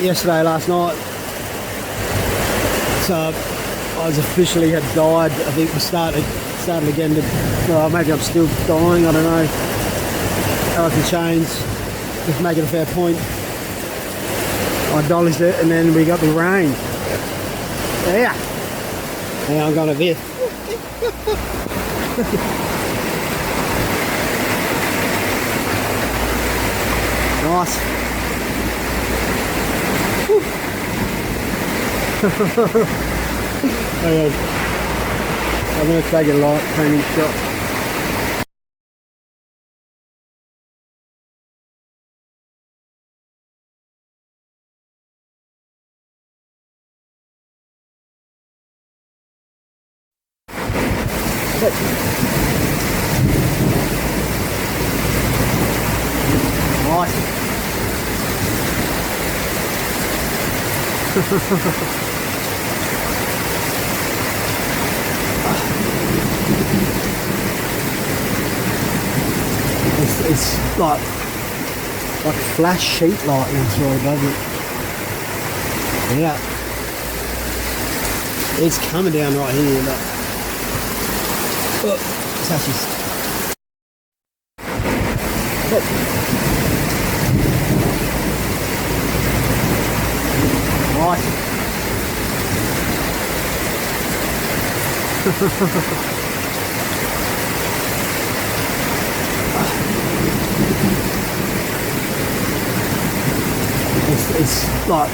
yesterday, last night. So I was officially had died. I think we started again. Well, maybe I'm still dying. I don't know. I can change. Just make it a fair point. I dollied it, and then we got the rain. Yeah. And I'm going to this. Nice. Okay. I'm going to take a light painting shot. It's like flash sheet lightning sort of, doesn't it? Yeah. It's coming down right here, look. Look, it's actually... Look. Right. It's like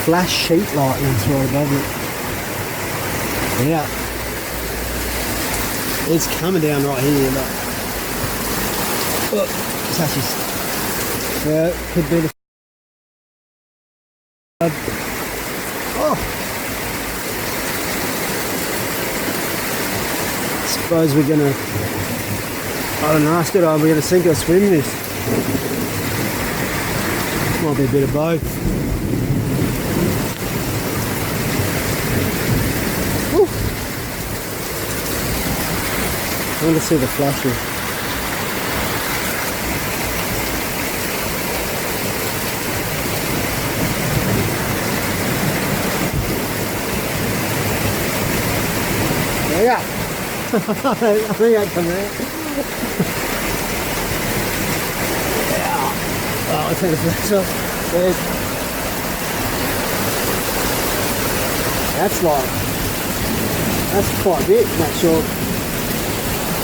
flash sheet lightning sort of, doesn't it? Yeah. It's coming down right here, look. Look, it's actually... Yeah, it could be the... Oh! Suppose we're gonna... I don't know, we're gonna sink or swim this. Might be a bit of both. Woo. I want to see the flashes. There you go. I think that come out. Oh, I'll take the flash off. There's... That's quite a bit, not sure.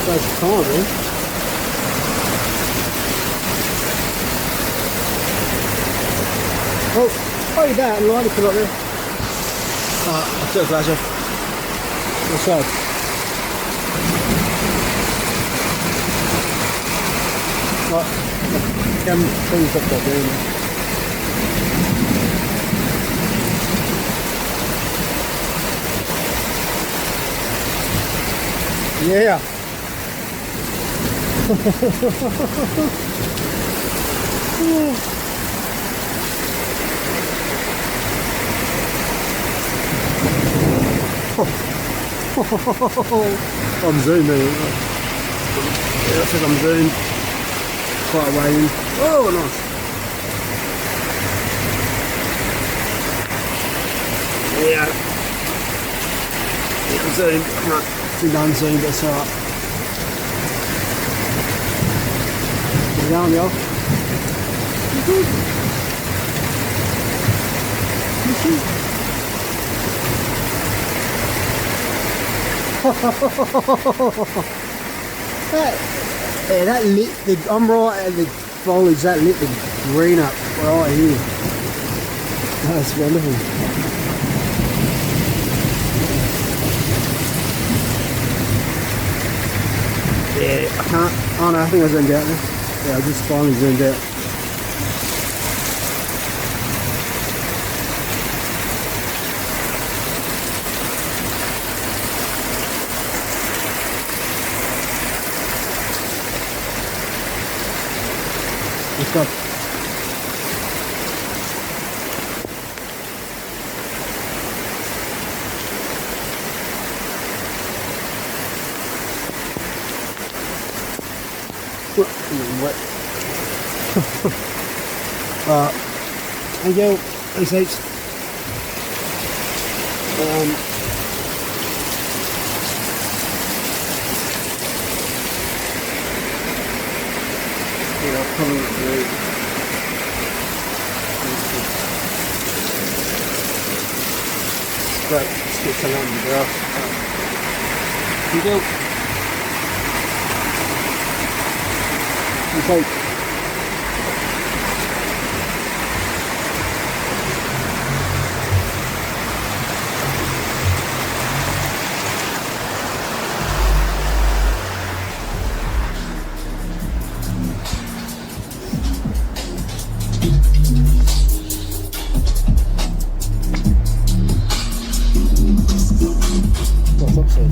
Space of time, really. Oh, you that and light it put up there. Alright, I'll take the flash off. What's that? Right. Come things up that there. Yeah. I'm zooming. Yeah, I think I'm zoomed quite a way in. Oh, nice. Yeah. Yeah, I'm zoomed. I think I'm zoomed, that's alright. Keep going, y'all. that lit the, I'm right at the foliage, that lit the green up right here. That's wonderful. Yeah, I can't, oh no, I think I zoomed out now. Yeah, I just finally zoomed out. Let's go. Wet. There you go. Thanks, H. Yeah, I'll probably great. Let's get some on the grass. Here you go. Okay. What's up, sir?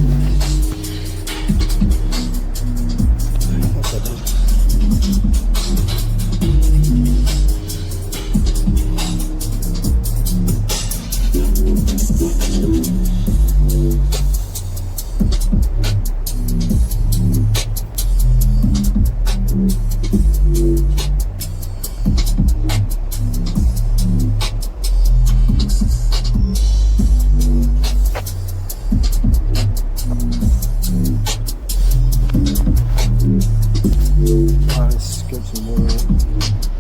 Let's get some more.